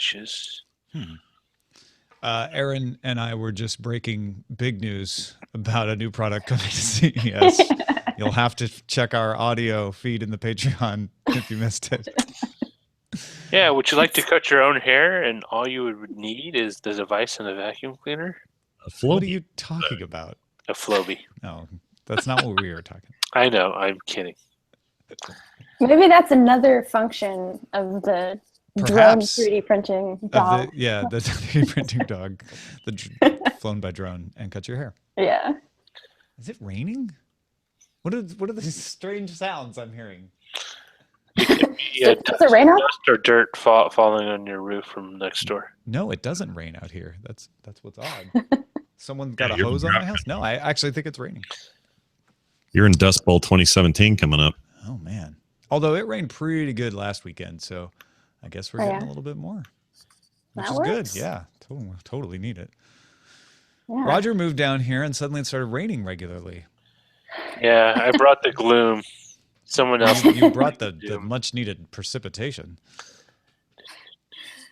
inches. Erin and I were just breaking big news about a new product coming to CES. You'll have to check our audio feed in the Patreon if you missed it. Yeah, would you like to cut your own hair and all you would need is the device and a vacuum cleaner? What are you talking about? A Flowbee. No, that's not what we were talking. I know, I'm kidding. Maybe that's another function of the drone 3D printing dog. The 3D printing dog, flown by drone and cut your hair. Yeah. Is it raining? What are these strange sounds I'm hearing? Yeah, does it rain out? Dust or dirt falling on your roof from next door. No, it doesn't rain out here. That's what's odd. Someone got a hose on my house? No, I actually think it's raining. You're in Dust Bowl 2017 coming up. Oh, man. Although it rained pretty good last weekend, so I guess we're getting a little bit more, which is good. Yeah, totally need it. Yeah. Roger moved down here, and suddenly it started raining regularly. Yeah, I brought the gloom. Someone else. You brought the much-needed precipitation.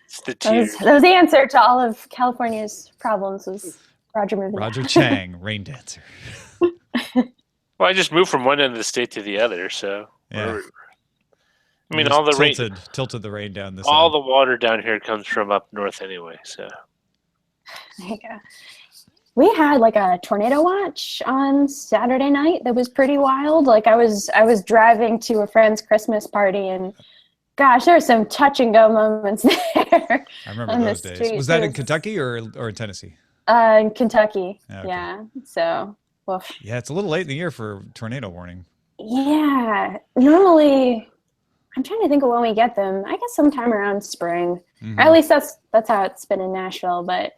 It's the tears. That was the answer to all of California's problems was Roger moving. Roger Chang, rain dancer. Well, I just moved from one end of the state to the other, so. Yeah. I mean, all the tilted the rain down this. All the water down here comes from up north anyway, so. There you go. We had like a tornado watch on Saturday night that was pretty wild. Like I was driving to a friend's Christmas party, and gosh, there were some touch and go moments there. I remember those days. Was that in Kentucky or in Tennessee? In Kentucky. Okay. Yeah. So. Woof. Yeah, it's a little late in the year for tornado warning. Yeah. Normally, I'm trying to think of when we get them. I guess sometime around spring. Or at least that's how it's been in Nashville. But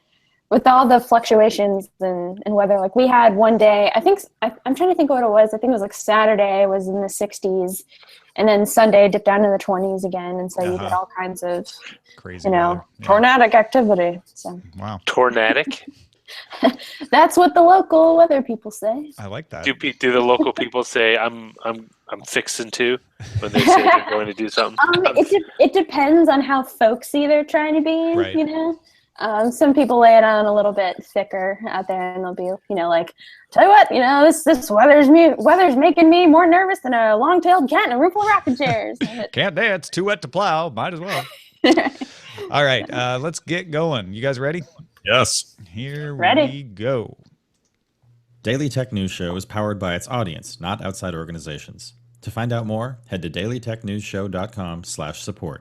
with all the fluctuations in weather, like we had one day, I'm trying to think of what it was. I think it was like Saturday was in the 60s, and then Sunday dipped down to the 20s again. And so you get all kinds of crazy, tornadic activity. So. Wow. Tornadic? That's what the local weather people say. I like that. Do the local people say I'm fixing to when they say they're going to do something? It depends on how folksy they're trying to be. Right. You know, some people lay it on a little bit thicker out there, and they'll be like, tell you what, this weather's making me more nervous than a long-tailed cat in a room full of rocking chairs. Can't dance, too wet to plow. Might as well. All right, let's get going. You guys ready? Yes. Here we go. Daily Tech News Show is powered by its audience, not outside organizations. To find out more, head to dailytechnewsshow.com/support.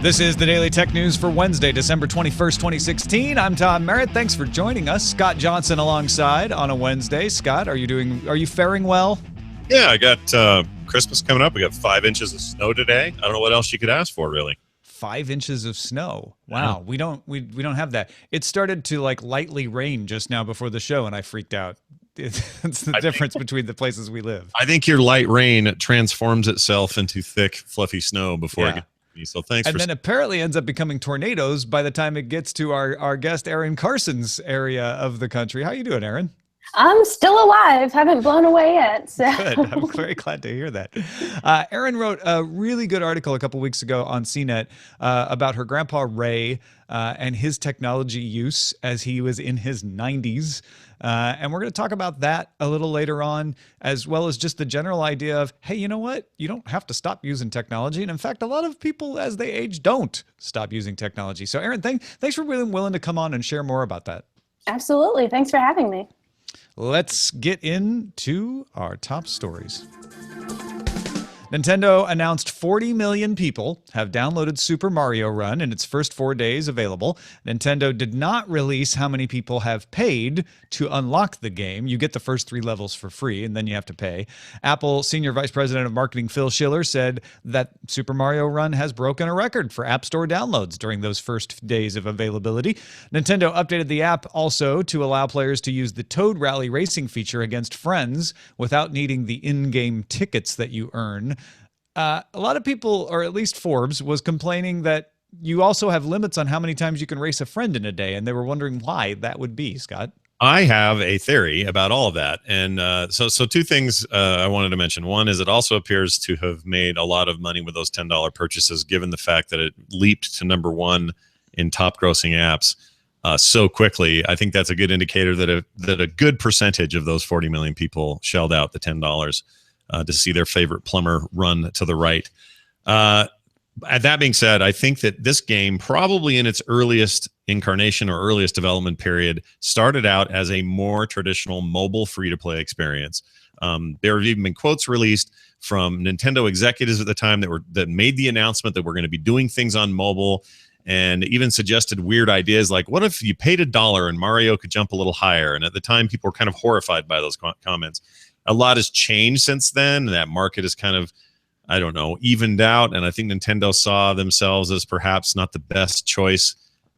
This is the Daily Tech News for Wednesday, December 21st, 2016. I'm Tom Merritt. Thanks for joining us. Scott Johnson alongside on a Wednesday. Scott, are you faring well? Yeah, I got Christmas coming up. We got 5 inches of snow today. I don't know what else you could ask for, really. 5 inches of snow. Wow. Yeah. We don't have that. It started to like lightly rain just now before the show, and I freaked out. It's the difference between the places we live. I think your light rain transforms itself into thick, fluffy snow before it gets to me. So thanks. And then apparently ends up becoming tornadoes by the time it gets to our guest Erin Carson's area of the country. How you doing, Erin? I'm still alive. Haven't blown away yet. So. Good. I'm very glad to hear that. Erin wrote a really good article a couple weeks ago on CNET about her grandpa Ray and his technology use as he was in his 90s. And we're going to talk about that a little later on, as well as just the general idea of, hey, you know what? You don't have to stop using technology. And in fact, a lot of people as they age don't stop using technology. So Erin, thanks for being willing to come on and share more about that. Absolutely. Thanks for having me. Let's get into our top stories. Nintendo announced 40 million people have downloaded Super Mario Run in its first 4 days available. Nintendo did not release how many people have paid to unlock the game. You get the first 3 levels for free, and then you have to pay. Apple Senior Vice President of Marketing Phil Schiller said that Super Mario Run has broken a record for App Store downloads during those first days of availability. Nintendo updated the app also to allow players to use the Toad Rally racing feature against friends without needing the in-game tickets that you earn. A lot of people, or at least Forbes, was complaining that you also have limits on how many times you can race a friend in a day, and they were wondering why that would be, Scott. I have a theory about all of that. And so two things I wanted to mention. One is it also appears to have made a lot of money with those $10 purchases, given the fact that it leaped to number one in top grossing apps so quickly. I think that's a good indicator that a good percentage of those 40 million people shelled out the $10 to see their favorite plumber run to the right. That being said, I think that this game, probably in its earliest incarnation or earliest development period, started out as a more traditional mobile free-to-play experience. There have even been quotes released from Nintendo executives at the time that made the announcement that we're going to be doing things on mobile, and even suggested weird ideas like, what if you paid $1 and Mario could jump a little higher? And at the time, people were kind of horrified by those comments. A lot has changed since then. That market is kind of, I don't know, evened out, and I think Nintendo saw themselves as perhaps not the best choice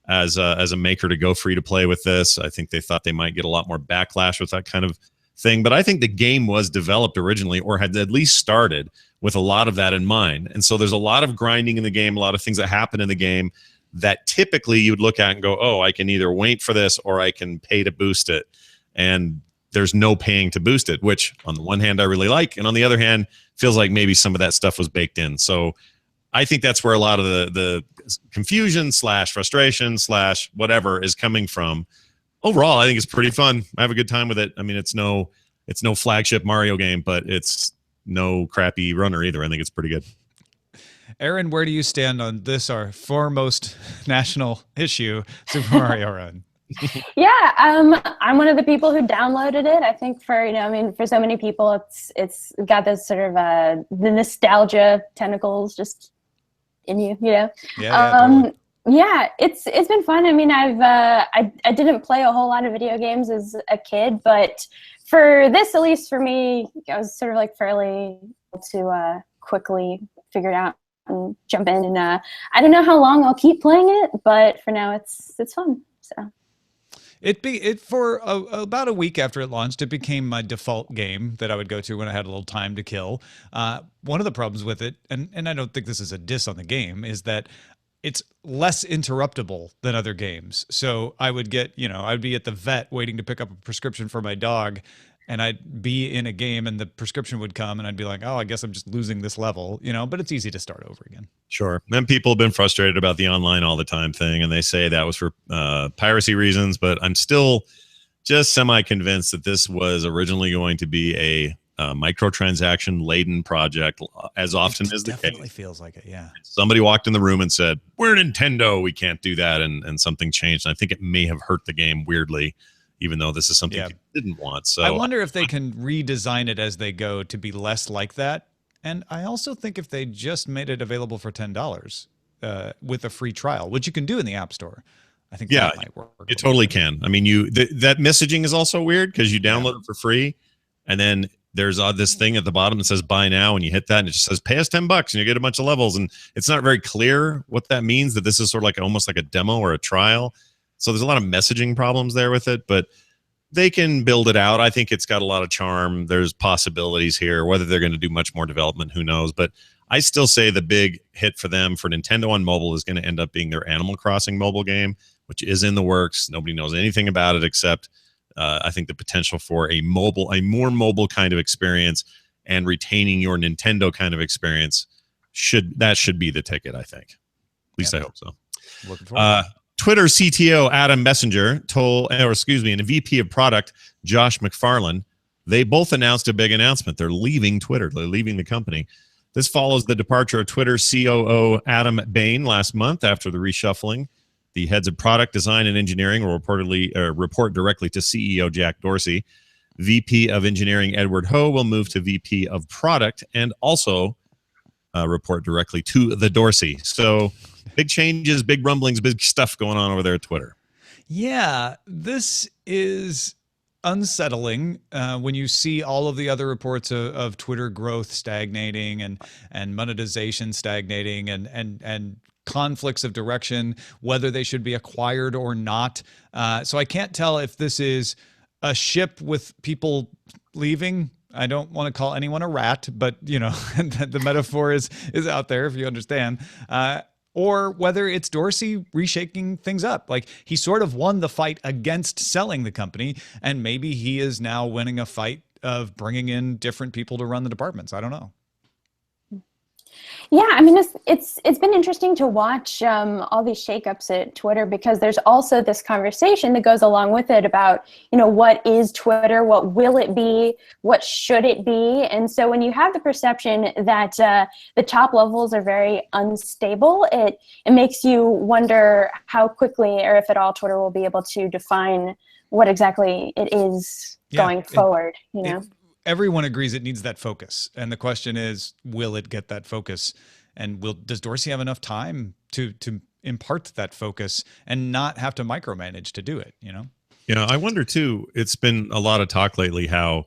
as a maker to go free to play with this. I think they thought they might get a lot more backlash with that kind of thing, but I think the game was developed originally, or had at least started, with a lot of that in mind. And so there's a lot of grinding in the game, a lot of things that happen in the game that typically you would look at and go, oh, I can either wait for this or I can pay to boost it. And there's no paying to boost it, which on the one hand I really like, and on the other hand feels like maybe some of that stuff was baked in. So I think that's where a lot of the confusion / frustration / whatever is coming from. Overall, I think it's pretty fun. I have a good time with it. I mean, it's no flagship Mario game, but it's no crappy runner either. I think it's pretty good. Erin, where do you stand on this, our foremost national issue, Super Mario Run? Yeah, I'm one of the people who downloaded it. I think for so many people, it's got this sort of the nostalgia tentacles just in you, Yeah, totally. Yeah, it's been fun. I mean, I didn't play a whole lot of video games as a kid, but for this, at least for me, I was sort of like fairly able to quickly figure it out and jump in. And I don't know how long I'll keep playing it, but for now, it's fun. So. For about a week after it launched, it became my default game that I would go to when I had a little time to kill. One of the problems with it, and I don't think this is a diss on the game, is that it's less interruptible than other games. So I would I'd be at the vet waiting to pick up a prescription for my dog, and I'd be in a game and the prescription would come and I'd be like, oh, I guess I'm just losing this level, but it's easy to start over again. Sure. And people have been frustrated about the online all the time thing, and they say that was for piracy reasons, but I'm still just semi-convinced that this was originally going to be a microtransaction-laden project, as often as the case. Definitely feels like it, yeah. Somebody walked in the room and said, we're Nintendo, we can't do that, and something changed. And I think it may have hurt the game weirdly, even though this is something people didn't want. So I wonder if they can redesign it as they go to be less like that. And I also think if they just made it available for $10 with a free trial, which you can do in the App Store, I think that might work. It totally can. I mean, that messaging is also weird because you download it for free, and then there's this thing at the bottom that says buy now, and you hit that and it just says pay us $10 and you get a bunch of levels, and it's not very clear what that means, that this is sort of like almost like a demo or a trial. So there's a lot of messaging problems there with it, but they can build it out. I think it's got a lot of charm. There's possibilities here. Whether they're going to do much more development, who knows? But I still say the big hit for them, for Nintendo on mobile, is going to end up being their Animal Crossing mobile game, which is in the works. Nobody knows anything about it except I think the potential for a more mobile kind of experience and retaining your Nintendo kind of experience should be the ticket, I think. At least I hope so. Looking forward. Twitter CTO Adam Messenger and VP of product Josh McFarlane, they both announced a big announcement. They're leaving Twitter. They're leaving the company. This follows the departure of Twitter COO Adam Bain last month after the reshuffling. The heads of product design and engineering will report directly to CEO Jack Dorsey. VP of engineering Edward Ho will move to VP of product and also report directly to the Dorsey. So big changes, big rumblings, big stuff going on over there at Twitter. Yeah, this is unsettling when you see all of the other reports of Twitter growth stagnating and monetization stagnating and conflicts of direction, whether they should be acquired or not. So I can't tell if this is a ship with people leaving. I don't want to call anyone a rat, but the metaphor is out there if you understand. or whether it's Dorsey reshaking things up. Like, he sort of won the fight against selling the company, and maybe he is now winning a fight of bringing in different people to run the departments. I don't know. Yeah, I mean, it's been interesting to watch all these shakeups at Twitter, because there's also this conversation that goes along with it about, what is Twitter? What will it be? What should it be? And so when you have the perception that the top levels are very unstable, it makes you wonder how quickly, or if at all, Twitter will be able to define what exactly it is going forward, Everyone agrees it needs that focus. And the question is, will it get that focus? And does Dorsey have enough time to impart that focus and not have to micromanage to do it, I wonder too, it's been a lot of talk lately how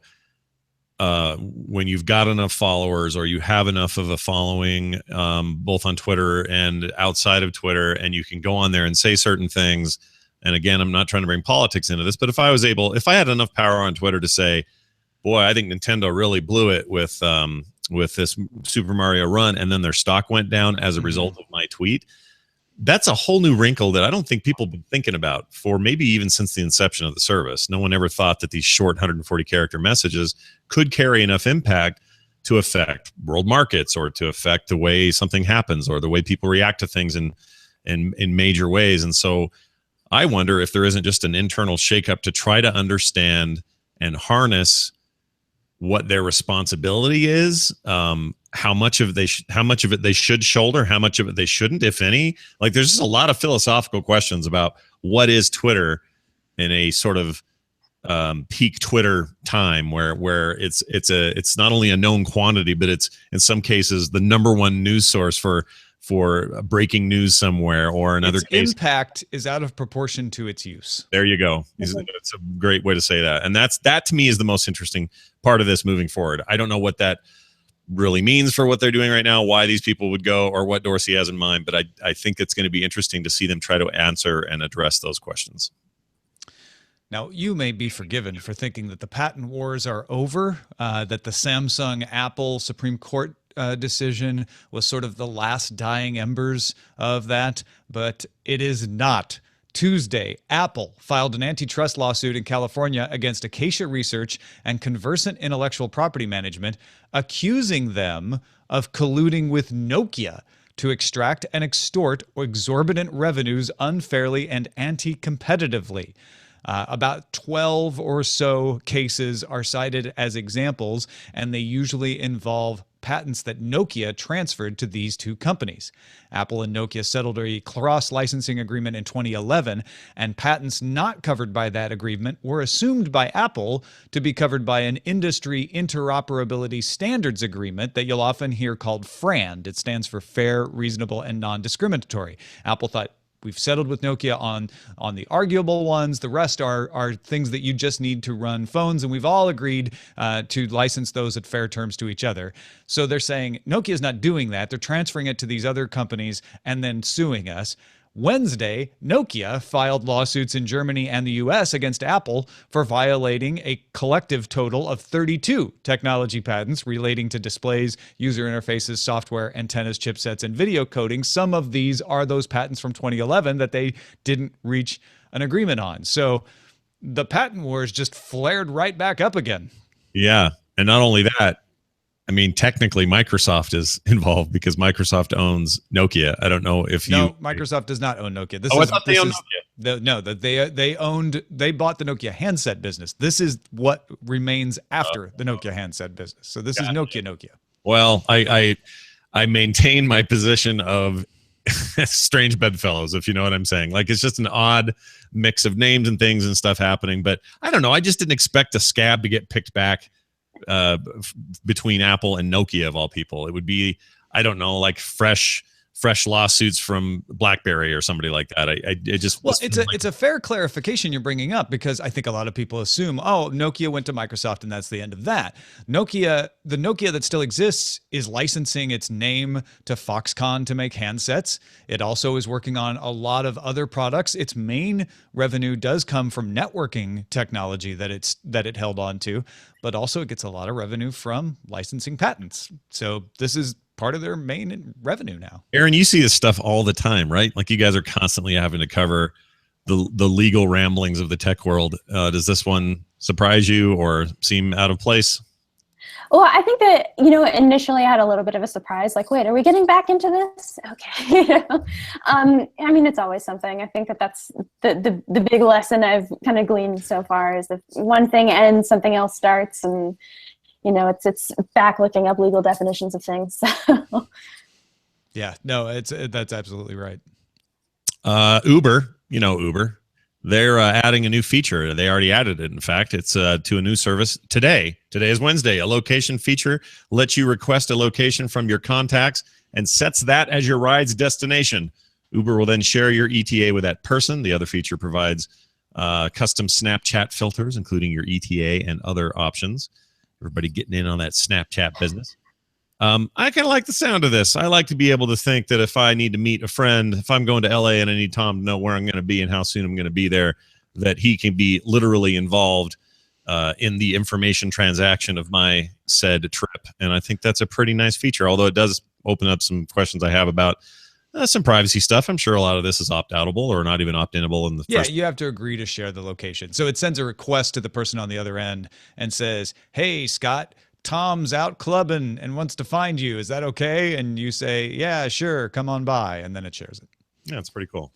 when you've got enough followers, or you have enough of a following, both on Twitter and outside of Twitter, and you can go on there and say certain things. And again, I'm not trying to bring politics into this, but if I had enough power on Twitter to say, boy, I think Nintendo really blew it with this Super Mario Run, and then their stock went down as a result of my tweet, that's a whole new wrinkle that I don't think people have been thinking about for maybe even since the inception of the service. No one ever thought that these short 140-character messages could carry enough impact to affect world markets, or to affect the way something happens, or the way people react to things in major ways. And so I wonder if there isn't just an internal shakeup to try to understand and harness what their responsibility is, how much of it they should shoulder, how much of it they shouldn't, if any. Like, there's just a lot of philosophical questions about what is Twitter in a sort of peak Twitter time, where it's not only a known quantity, but it's in some cases the number one news source for breaking news somewhere, or another case, impact is out of proportion to its use. There you go. It's a great way to say that. And that to me is the most interesting part of this moving forward. I don't know what that really means for what they're doing right now, why these people would go, or what Dorsey has in mind, but I think it's going to be interesting to see them try to answer and address those questions. Now, you may be forgiven for thinking that the patent wars are over, that the Samsung Apple Supreme Court decision was sort of the last dying embers of that, but it is not. Tuesday, Apple filed an antitrust lawsuit in California against Acacia Research and Conversant Intellectual Property Management, accusing them of colluding with Nokia to extract and extort exorbitant revenues unfairly and anti-competitively. About 12 or so cases are cited as examples, and they usually involve patents that Nokia transferred to these two companies. Apple and Nokia settled a cross-licensing agreement in 2011, and patents not covered by that agreement were assumed by Apple to be covered by an industry interoperability standards agreement that you'll often hear called FRAND. It stands for Fair, Reasonable, and Non-Discriminatory. Apple thought, we've settled with Nokia on the arguable ones. The rest are things that you just need to run phones, and we've all agreed to license those at fair terms to each other. So they're saying Nokia's not doing that. They're transferring it to these other companies and then suing us. Wednesday, Nokia filed lawsuits in Germany and the US against Apple for violating a collective total of 32 technology patents relating to displays, user interfaces, software, antennas, chipsets, and video coding. Some of these are those patents from 2011 that they didn't reach an agreement on. So the patent wars just flared right back up again. Yeah. And not only that, I mean, technically, Microsoft is involved because Microsoft owns Nokia. I don't know if No, Microsoft does not own Nokia. I thought they owned Nokia. They bought the Nokia handset business. This is what remains after the Nokia handset business. So this is Nokia. Well, I maintain my position of strange bedfellows, if you know what I'm saying. Like, it's just an odd mix of names and things and stuff happening. But I don't know. I just didn't expect a scab to get picked back between Apple and Nokia, of all people. It would be, I don't know, like fresh lawsuits from BlackBerry or somebody like that. It's a fair clarification you're bringing up, because I think a lot of people assume, oh, Nokia went to Microsoft and that's the end of that. The Nokia that still exists is licensing its name to Foxconn to make handsets. It also is working on a lot of other products. Its main revenue does come from networking technology that it held on to, but also it gets a lot of revenue from licensing patents. So this is part of their main revenue now. Erin, you see this stuff all the time, right? Like you guys are constantly having to cover the legal ramblings of the tech world. Does this one surprise you or seem out of place? Well, I think that, initially I had a little bit of a surprise, like, wait, are we getting back into this? Okay. I mean, it's always something. I think that that's the big lesson I've kind of gleaned so far is that one thing ends, something else starts, and, it's back looking up legal definitions of things. So. Yeah, no, that's absolutely right. Uber, Uber. They're adding a new feature. They already added it. In fact, it's to a new service today. Today is Wednesday. A location feature lets you request a location from your contacts and sets that as your ride's destination. Uber will then share your ETA with that person. The other feature provides custom Snapchat filters, including your ETA and other options. Everybody getting in on that Snapchat business. I kind of like the sound of this. I like to be able to think that if I need to meet a friend, if I'm going to LA and I need Tom to know where I'm going to be and how soon I'm going to be there, that he can be literally involved in the information transaction of my said trip. And I think that's a pretty nice feature, although it does open up some questions I have about some privacy stuff. I'm sure a lot of this is opt-outable or not even opt-inable in the first. Yeah, you have to agree to share the location. So it sends a request to the person on the other end and says, hey, Scott, Tom's out clubbing and wants to find you. Is that okay? And you say, yeah, sure, come on by. And then it shares it. Yeah, it's pretty cool.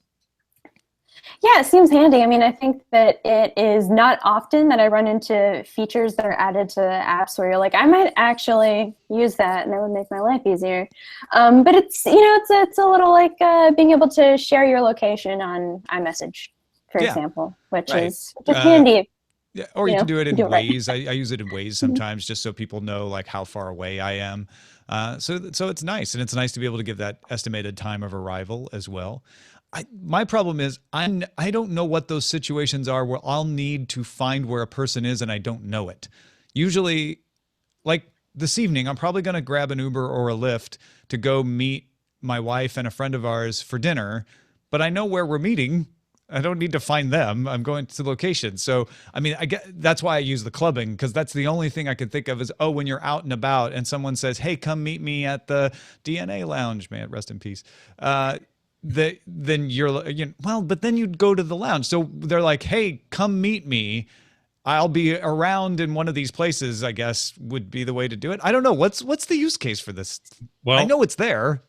Yeah, it seems handy. I mean, I think that it is not often that I run into features that are added to apps where you're like, I might actually use that and that would make my life easier. But it's, it's a little like being able to share your location on iMessage, for example, which is handy. Yeah, or you can do it in Waze. I use it in Waze sometimes just so people know like how far away I am. So it's nice, and it's nice to be able to give that estimated time of arrival as well. My problem is I don't know what those situations are where I'll need to find where a person is and I don't know it. Usually, like this evening, I'm probably going to grab an Uber or a Lyft to go meet my wife and a friend of ours for dinner, but I know where we're meeting. I don't need to find them. I'm going to the location. So, I mean, that's why I use the clubbing, because that's the only thing I could think of is, when you're out and about and someone says, hey, come meet me at the DNA lounge, man, rest in peace. Then but then you'd go to the lounge. So they're like, hey, come meet me. I'll be around in one of these places, I guess would be the way to do it. I don't know. What's the use case for this? Well, I know it's there.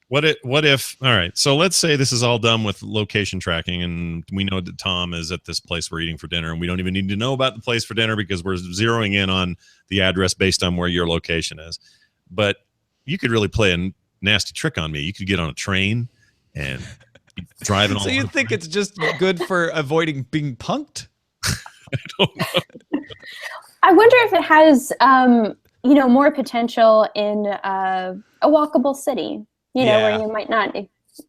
What if, all right, so let's say this is all done with location tracking and we know that Tom is at this place we're eating for dinner and we don't even need to know about the place for dinner because we're zeroing in on the address based on where your location is. But you could really play a nasty trick on me. You could get on a train and be driving all So you think it's just good for avoiding being punked? I don't know. I wonder if it has, more potential in a walkable city. Where you might not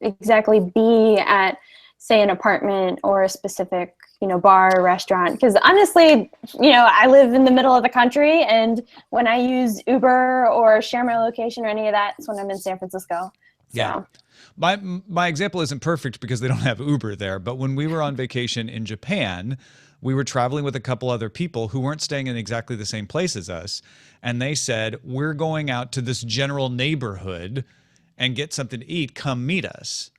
exactly be at, say, an apartment or a specific, bar or restaurant. Because honestly, I live in the middle of the country, and when I use Uber or share my location or any of that, it's when I'm in San Francisco. So. Yeah. My example isn't perfect because they don't have Uber there, but when we were on vacation in Japan, we were traveling with a couple other people who weren't staying in exactly the same place as us, and they said, we're going out to this general neighborhood and get something to eat, come meet us.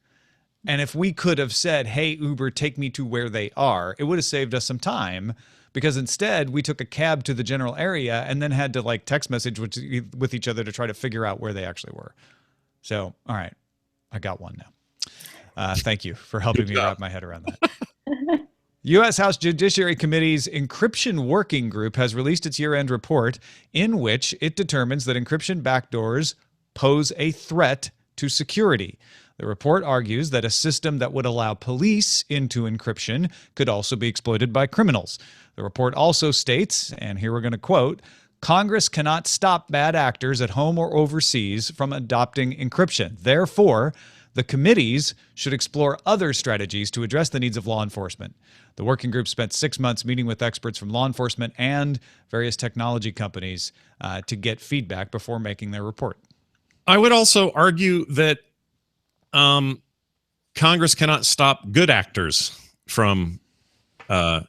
And if we could have said, hey, Uber, take me to where they are, it would have saved us some time, because instead we took a cab to the general area and then had to like text message with each other to try to figure out where they actually were. So, all right, I got one now. Thank you for helping me wrap my head around that. U.S. House Judiciary Committee's Encryption Working Group has released its year-end report in which it determines that encryption backdoors pose a threat to security. The report argues that a system that would allow police into encryption could also be exploited by criminals. The report also states, and here we're going to quote, Congress cannot stop bad actors at home or overseas from adopting encryption. Therefore, the committees should explore other strategies to address the needs of law enforcement. The working group spent 6 months meeting with experts from law enforcement and various technology companies to get feedback before making their report. I would also argue that Congress cannot stop good actors from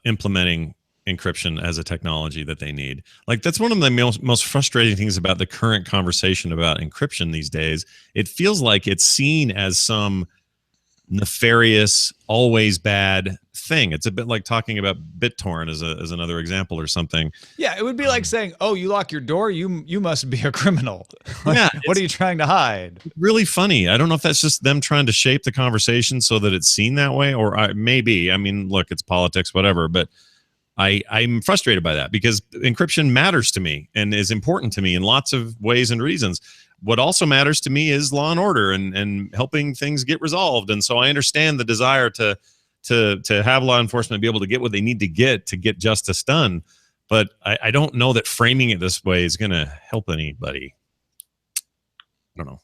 implementing encryption as a technology that they need. Like, that's one of the most frustrating things about the current conversation about encryption these days. It feels like it's seen as some nefarious, always bad thing. It's a bit like talking about BitTorrent as another example or something. Yeah, it would be like saying, "Oh, you lock your door, you must be a criminal." Like, Yeah, what are you trying to hide? Really funny. I don't know if that's just them trying to shape the conversation so that it's seen that way, or maybe. I mean, look, it's politics, whatever. But I'm frustrated by that because encryption matters to me and is important to me in lots of ways and reasons. What also matters to me is law and order and helping things get resolved. And so I understand the desire to have law enforcement be able to get what they need to get justice done. But I don't know that framing it this way is going to help anybody. I don't know.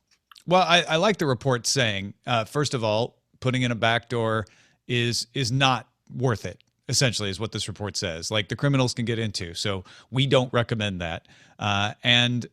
Well, I like the report saying, first of all, putting in a backdoor is not worth it. Essentially, is what this report says. Like, the criminals can get into, so we don't recommend that. And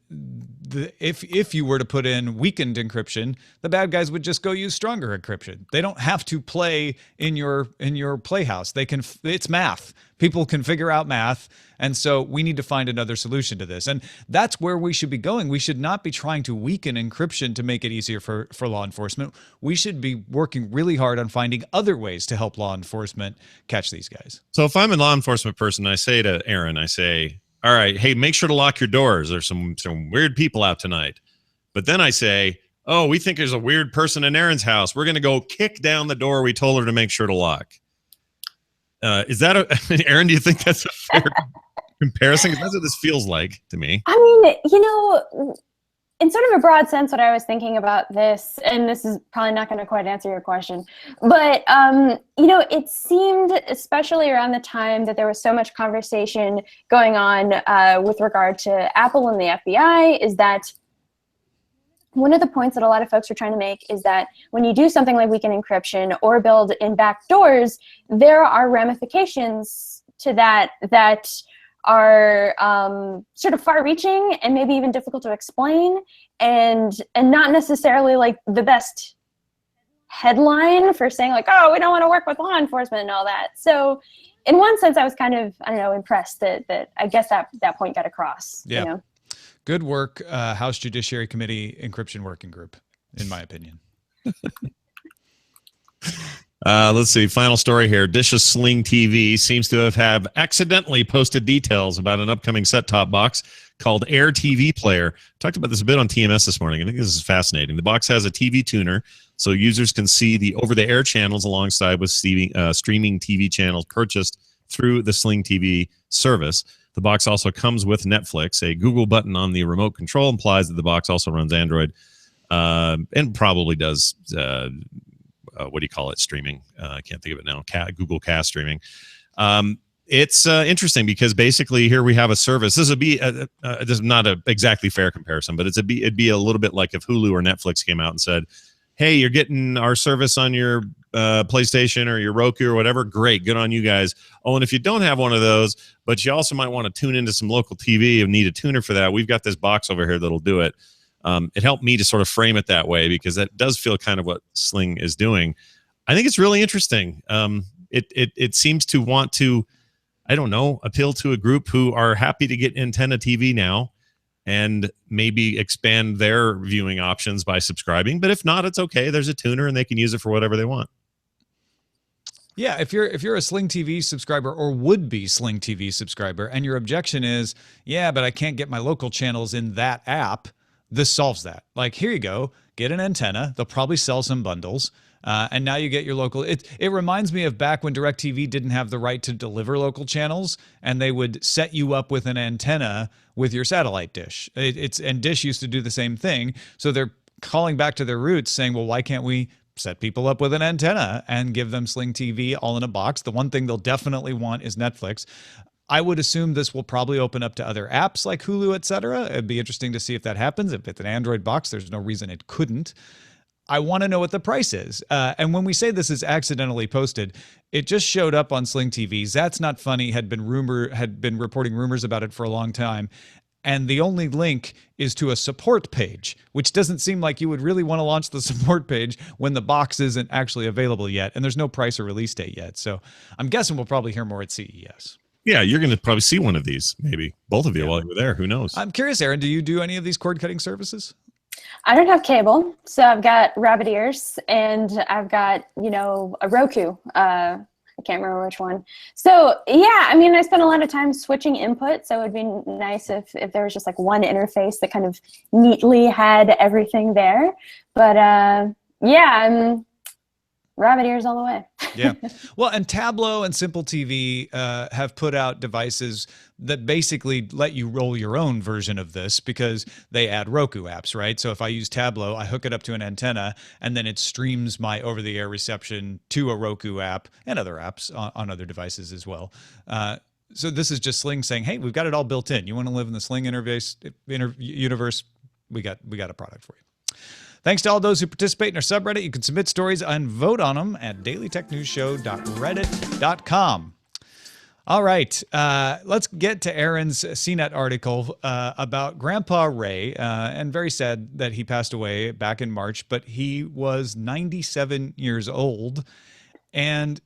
if you were to put in weakened encryption, the bad guys would just go use stronger encryption. They don't have to play in your playhouse. They can. It's math. People can figure out math, and so we need to find another solution to this. And that's where we should be going. We should not be trying to weaken encryption to make it easier for law enforcement. We should be working really hard on finding other ways to help law enforcement catch these guys. So if I'm a law enforcement person, I say to Erin, I say, all right, hey, make sure to lock your doors. There's some weird people out tonight. But then I say, oh, we think there's a weird person in Erin's house. We're going to go kick down the door we told her to make sure to lock. Is that Erin, do you think that's a fair comparison? Because that's what this feels like to me. I mean, in sort of a broad sense, what I was thinking about this, and this is probably not going to quite answer your question, but, it seemed, especially around the time that there was so much conversation going on with regard to Apple and the FBI, is that one of the points that a lot of folks are trying to make is that when you do something like weekend encryption or build in backdoors, there are ramifications to that are sort of far-reaching and maybe even difficult to explain, and not necessarily like the best headline for saying like, oh, we don't want to work with law enforcement and all that. So in one sense, I was kind of, I don't know, impressed that I guess that point got across. Yeah. You know? Good work, House Judiciary Committee Encryption Working Group, in my opinion. Let's see. Final story here. Dish's Sling TV seems to have accidentally posted details about an upcoming set-top box called Air TV Player. Talked about this a bit on TMS this morning. I think this is fascinating. The box has a TV tuner, so users can see the over-the-air channels alongside with streaming TV channels purchased through the Sling TV service. The box also comes with Netflix. A Google button on the remote control implies that the box also runs Android and probably does, what do you call it, streaming. I can't think of it now, Google Cast streaming. It's interesting because basically here we have a service. This would be this is not an exactly fair comparison, but it'd be a little bit like if Hulu or Netflix came out and said, hey, you're getting our service on your PlayStation or your Roku or whatever. Great. Good on you guys. Oh, and if you don't have one of those, but you also might want to tune into some local TV and need a tuner for that, we've got this box over here that'll do it. It helped me to sort of frame it that way because that does feel kind of what Sling is doing. I think it's really interesting. It seems to want to, I don't know, appeal to a group who are happy to get antenna TV now and maybe expand their viewing options by subscribing. But if not, it's okay. There's a tuner and they can use it for whatever they want. Yeah, if you're a Sling TV subscriber or would-be Sling TV subscriber, and your objection is, yeah, but I can't get my local channels in that app, this solves that. Like, here you go, get an antenna. They'll probably sell some bundles. And now you get your local. It reminds me of back when DirecTV didn't have the right to deliver local channels, and they would set you up with an antenna with your satellite dish. And Dish used to do the same thing. So they're calling back to their roots, saying, well, why can't we set people up with an antenna and give them Sling TV all in a box? The one thing they'll definitely want is Netflix. I would assume this will probably open up to other apps like Hulu, etc. It'd be interesting to see if that happens. If it's an Android box, there's no reason it couldn't. I want to know what the price is. And when we say this is accidentally posted, it just showed up on Sling TV. That's Not Funny had been reporting rumors about it for a long time. And the only link is to a support page, which doesn't seem like you would really want to launch the support page when the box isn't actually available yet. And there's no price or release date yet. So I'm guessing we'll probably hear more at CES. Yeah, you're going to probably see one of these, maybe both of you while you were there. Who knows? I'm curious, Erin, do you do any of these cord cutting services? I don't have cable, so I've got rabbit ears and I've got, a Roku. I can't remember which one. So yeah, I mean, I spend a lot of time switching input, so it would be nice if there was just like one interface that kind of neatly had everything there. But yeah, rabbit ears all the way. Yeah. Well, and Tableau and Simple TV have put out devices that basically let you roll your own version of this because they add Roku apps, right? So if I use Tableau, I hook it up to an antenna and then it streams my over-the-air reception to a Roku app and other apps on other devices as well. So this is just Sling saying, hey, we've got it all built in. You want to live in the Sling universe? We got a product for you. Thanks to all those who participate in our subreddit. You can submit stories and vote on them at dailytechnewsshow.reddit.com. All right, let's get to Erin's CNET article about Grandpa Ray, and very sad that he passed away back in March, but he was 97 years old. And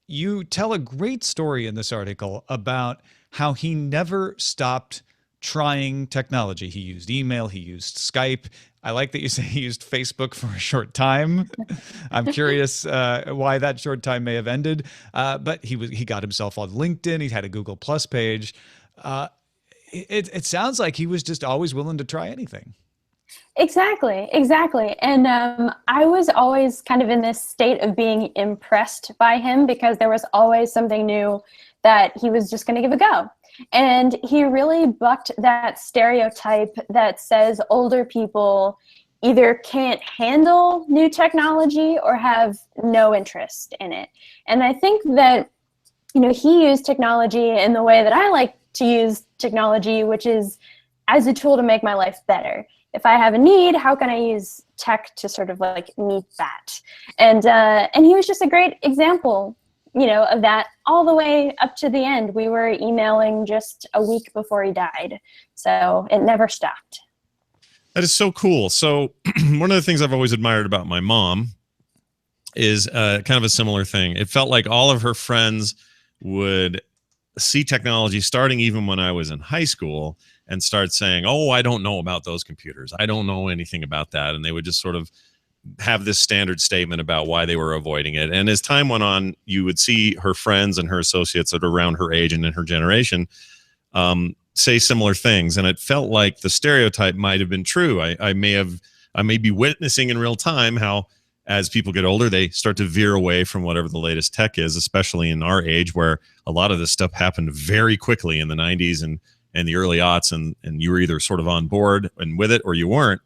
you tell a great story in this article about how he never stopped trying technology. He used email, he used Skype. I like that you say he used Facebook for a short time. I'm curious why that short time may have ended. But he got himself on LinkedIn. He had a Google Plus page. It sounds like he was just always willing to try anything. Exactly. And I was always kind of in this state of being impressed by him because there was always something new that he was just going to give a go. And he really bucked that stereotype that says older people either can't handle new technology or have no interest in it. And I think that, he used technology in the way that I like to use technology, which is as a tool to make my life better. If I have a need, how can I use tech to sort of like meet that? And he was just a great example, of that all the way up to the end. We were emailing just a week before he died. So it never stopped. That is so cool. So one of the things I've always admired about my mom is kind of a similar thing. It felt like all of her friends would see technology starting even when I was in high school and start saying, oh, I don't know about those computers. I don't know anything about that. And they would just sort of have this standard statement about why they were avoiding it. And as time went on, you would see her friends and her associates that are around her age and in her generation say similar things. And it felt like the stereotype might have been true. I may be witnessing in real time how as people get older, they start to veer away from whatever the latest tech is, especially in our age where a lot of this stuff happened very quickly in the 90s and the early aughts, and you were either sort of on board and with it or you weren't.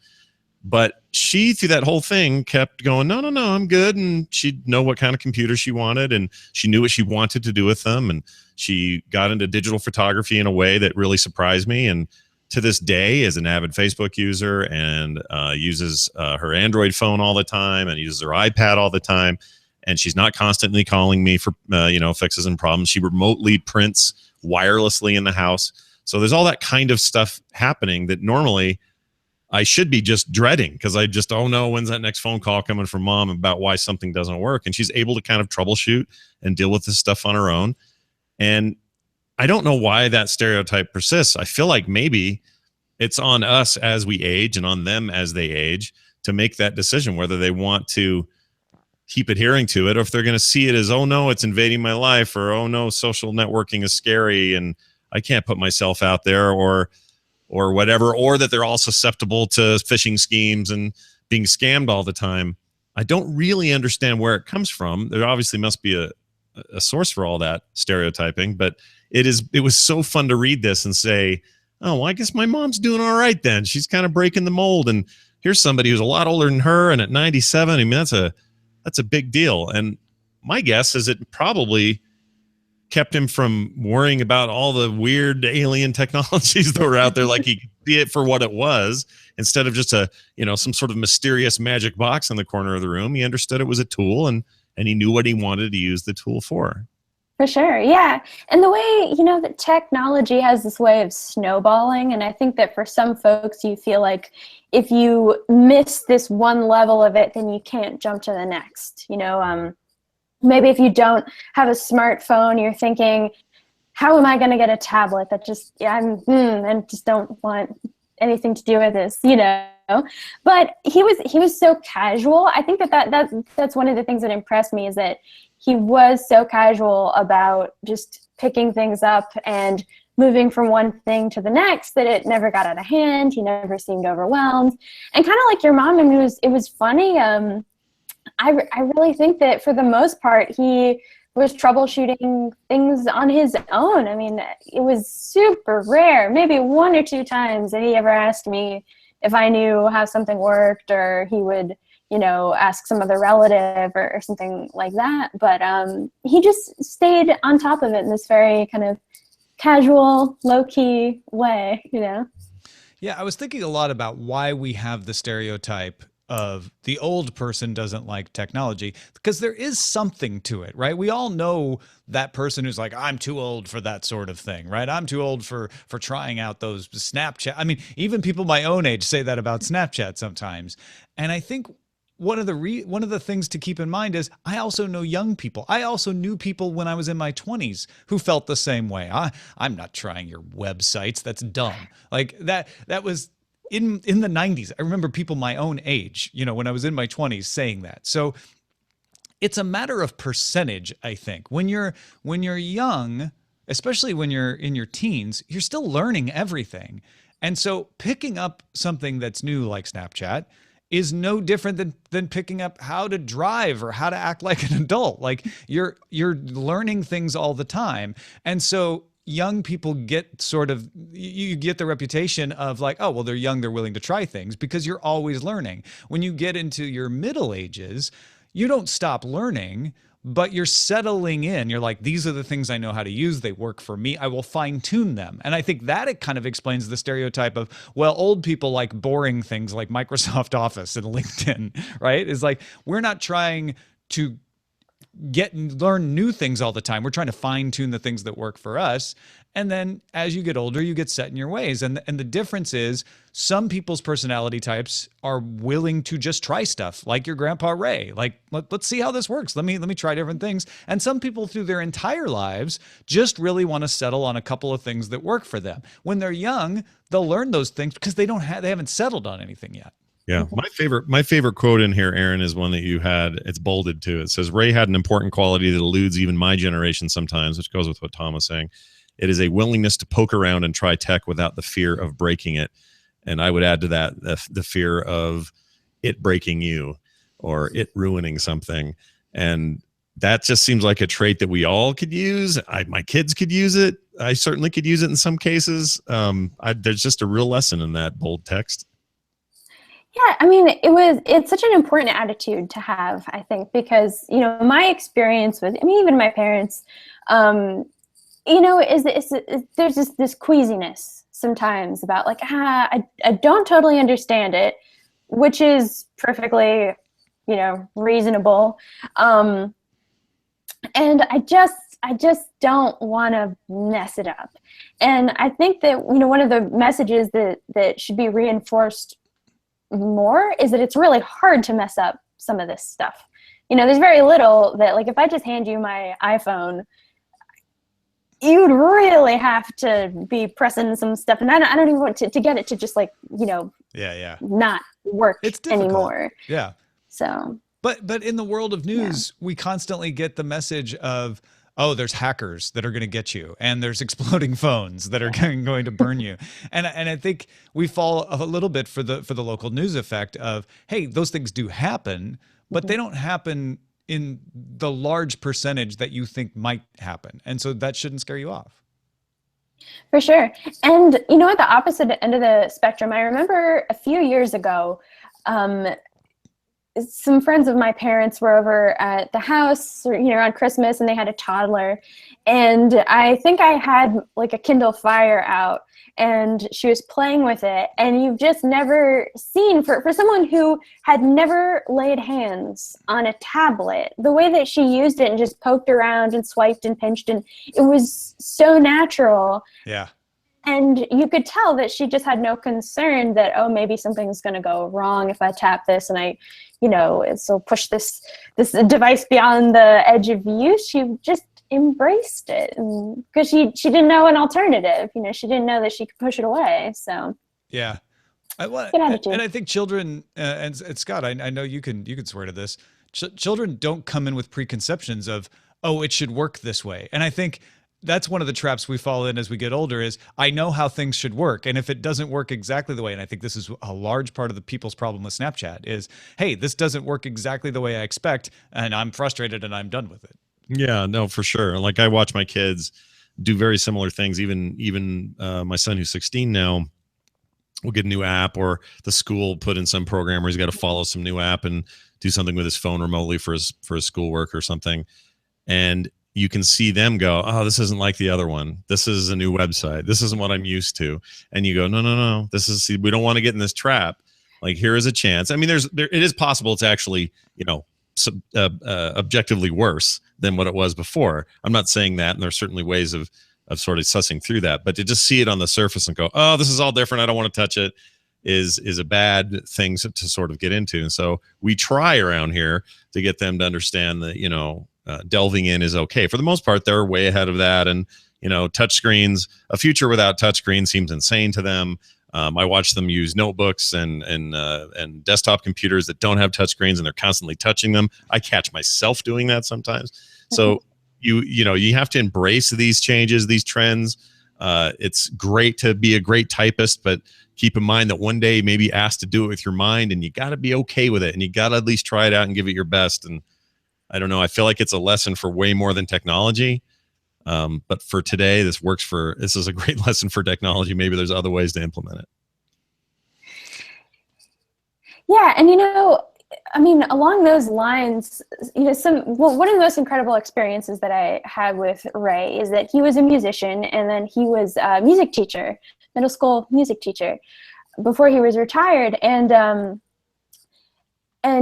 But she, through that whole thing, kept going, no, I'm good. And she'd know what kind of computer she wanted, and she knew what she wanted to do with them. And she got into digital photography in a way that really surprised me. And to this day is an avid Facebook user and uses her Android phone all the time and uses her iPad all the time. And she's not constantly calling me for, fixes and problems. She remotely prints wirelessly in the house. So there's all that kind of stuff happening that normally I should be just dreading because I just, oh no, when's that next phone call coming from mom about why something doesn't work? And she's able to kind of troubleshoot and deal with this stuff on her own. And I don't know why that stereotype persists. I feel like maybe it's on us as we age and on them as they age to make that decision, whether they want to keep adhering to it or if they're going to see it as, oh no, it's invading my life, or oh no, social networking is scary and I can't put myself out there, or whatever, or that they're all susceptible to phishing schemes and being scammed all the time. I don't really understand where it comes from. There obviously must be a source for all that stereotyping, but it was so fun to read this and say, oh, well, I guess my mom's doing all right then. She's kind of breaking the mold. And here's somebody who's a lot older than her, and at 97, I mean, that's a big deal. And my guess is it probably kept him from worrying about all the weird alien technologies that were out there. Like he could see it for what it was instead of just some sort of mysterious magic box in the corner of the room. He understood it was a tool and he knew what he wanted to use the tool for. For sure. Yeah. And the way, that technology has this way of snowballing. And I think that for some folks, you feel like if you miss this one level of it, then you can't jump to the next, maybe if you don't have a smartphone, you're thinking, how am I going to get a tablet that just, and just don't want anything to do with this, But he was so casual. I think that's one of the things that impressed me, is that he was so casual about just picking things up and moving from one thing to the next, that it never got out of hand. He never seemed overwhelmed. And kind of like your mom, I mean, it was funny. I really think that for the most part, he was troubleshooting things on his own. I mean, it was super rare, maybe 1 or 2 times that he ever asked me if I knew how something worked, or he would, ask some other relative or something like that. But he just stayed on top of it in this very kind of casual, low-key way, Yeah, I was thinking a lot about why we have the stereotype of the old person doesn't like technology, because there is something to it, right? We all know that person who's like, I'm too old for that sort of thing, right? I'm too old for trying out those Snapchat. I mean, even people my own age say that about Snapchat sometimes. And I think one of the things to keep in mind is I also know young people. I also knew people when I was in my 20s who felt the same way. I'm not trying your websites. That's dumb. Like that was in the 90s. I remember people my own age, when I was in my 20s saying that. So it's a matter of percentage, I think. When you're young, especially when you're in your teens, you're still learning everything. And so picking up something that's new like Snapchat is no different than picking up how to drive or how to act like an adult. Like you're learning things all the time. And so young people get you get the reputation of like, oh, well, they're young, they're willing to try things, because you're always learning. When you get into your middle ages, you don't stop learning, but you're settling in. You're like, these are the things I know how to use. They work for me. I will fine tune them. And I think that it kind of explains the stereotype of, well, old people like boring things like Microsoft Office and LinkedIn, right? Is like, we're not trying to learn new things all the time. We're trying to fine tune the things that work for us. And then as you get older, you get set in your ways. And the difference is some people's personality types are willing to just try stuff, like your grandpa Ray. Like, let's see how this works. Let me try different things. And some people through their entire lives just really want to settle on a couple of things that work for them. When they're young, they'll learn those things because they haven't settled on anything yet. Yeah, my favorite quote in here, Erin, is one that you had. It's bolded too. It says, Ray had an important quality that eludes even my generation sometimes, which goes with what Tom was saying. It is a willingness to poke around and try tech without the fear of breaking it. And I would add to that the fear of it breaking you or it ruining something. And that just seems like a trait that we all could use. My kids could use it. I certainly could use it in some cases. There's just a real lesson in that bold text. Yeah, I mean, it's such an important attitude to have, I think, because, my experience with, even my parents, there's just this queasiness sometimes about like, I don't totally understand it, which is perfectly, reasonable. And I just don't want to mess it up. And I think that, one of the messages that should be reinforced more is that it's really hard to mess up some of this stuff. There's very little that, like, if I just hand you my iPhone, you'd really have to be pressing some stuff, and I don't even want to get it to just like, not work anymore. Yeah. So. But in the world of news, we constantly get the message of, oh, there's hackers that are going to get you, and there's exploding phones that are going to burn you. And I think we fall a little bit for the local news effect of, hey, those things do happen, but they don't happen in the large percentage that you think might happen. And so that shouldn't scare you off. For sure. And, at the opposite end of the spectrum, I remember a few years ago, some friends of my parents were over at the house, around Christmas, and they had a toddler. And I think I had like a Kindle Fire out, and she was playing with it. And you've just never seen, for someone who had never laid hands on a tablet, the way that she used it and just poked around and swiped and pinched, and it was so natural. Yeah. And you could tell that she just had no concern that, oh, maybe something's going to go wrong if I tap this and I, so push this device beyond the edge of use. She just embraced it because she didn't know an alternative. You know, she didn't know that she could push it away. So Yeah. good attitude. And I think children, and Scott, I know you can swear to this. Children don't come in with preconceptions of, oh, it should work this way. And I think that's one of the traps we fall in as we get older is I know how things should work. And if it doesn't work exactly the way, and I think this is a large part of the people's problem with Snapchat is, hey, this doesn't work exactly the way I expect. And I'm frustrated and I'm done with it. Yeah, no, for sure. Like I watch my kids do very similar things. Even my son who's 16 now will get a new app, or the school put in some program where he's got to follow some new app and do something with his phone remotely for his schoolwork or something. And you can see them go, oh, this isn't like the other one. This is a new website. This isn't what I'm used to. And you go, no. We don't want to get in this trap. Like, here is a chance. I mean, it is possible it's actually, objectively worse than what it was before. I'm not saying that. And there's certainly ways of sort of sussing through that, but to just see it on the surface and go, oh, this is all different, I don't want to touch it, is a bad thing to sort of get into. And so we try around here to get them to understand that, delving in is okay. For the most part, they're way ahead of that. And, touchscreens, a future without touchscreens seems insane to them. I watch them use notebooks and desktop computers that don't have touchscreens, and they're constantly touching them. I catch myself doing that sometimes. So you have to embrace these changes, these trends. It's great to be a great typist, but keep in mind that one day you may be asked to do it with your mind, and you got to be okay with it, and you got to at least try it out and give it your best. And I don't know, I feel like it's a lesson for way more than technology. But for today, this is a great lesson for technology. Maybe there's other ways to implement it. Yeah. And, along those lines, one of the most incredible experiences that I had with Ray is that he was a musician, and then he was a music teacher, middle school music teacher, before he was retired. And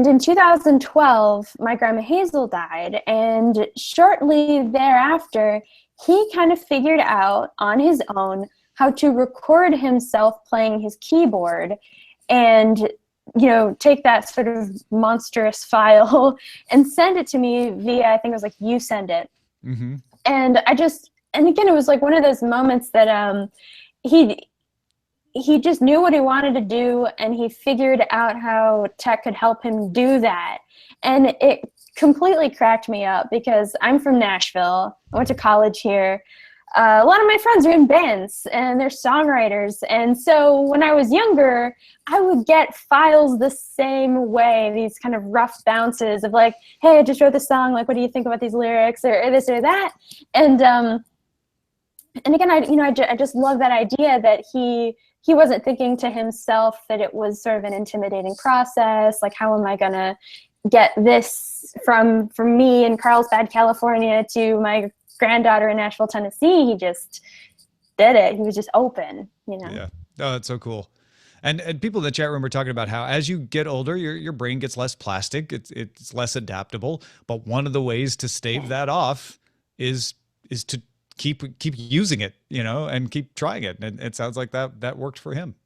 in 2012, my grandma Hazel died, and shortly thereafter, he kind of figured out on his own how to record himself playing his keyboard and take that sort of monstrous file and send it to me via, I think it was like You Send It. Mm-hmm. And again, it was like one of those moments that he just knew what he wanted to do, and he figured out how tech could help him do that. And it completely cracked me up because I'm from Nashville. I went to college here. A lot of my friends are in bands and they're songwriters. And so when I was younger, I would get files the same way, these kind of rough bounces of like, hey, I just wrote this song. Like, what do you think about these lyrics or this or that? And again, I just love that idea that he wasn't thinking to himself that it was sort of an intimidating process. Like, how am I going to get this from me in Carlsbad, California to my granddaughter in Nashville, Tennessee? He just did it. He was just open, Yeah. Oh, that's so cool. And people in the chat room were talking about how as you get older, your brain gets less plastic. It's less adaptable. But one of the ways to stave that off is to keep using it, and keep trying it. And it sounds like that worked for him.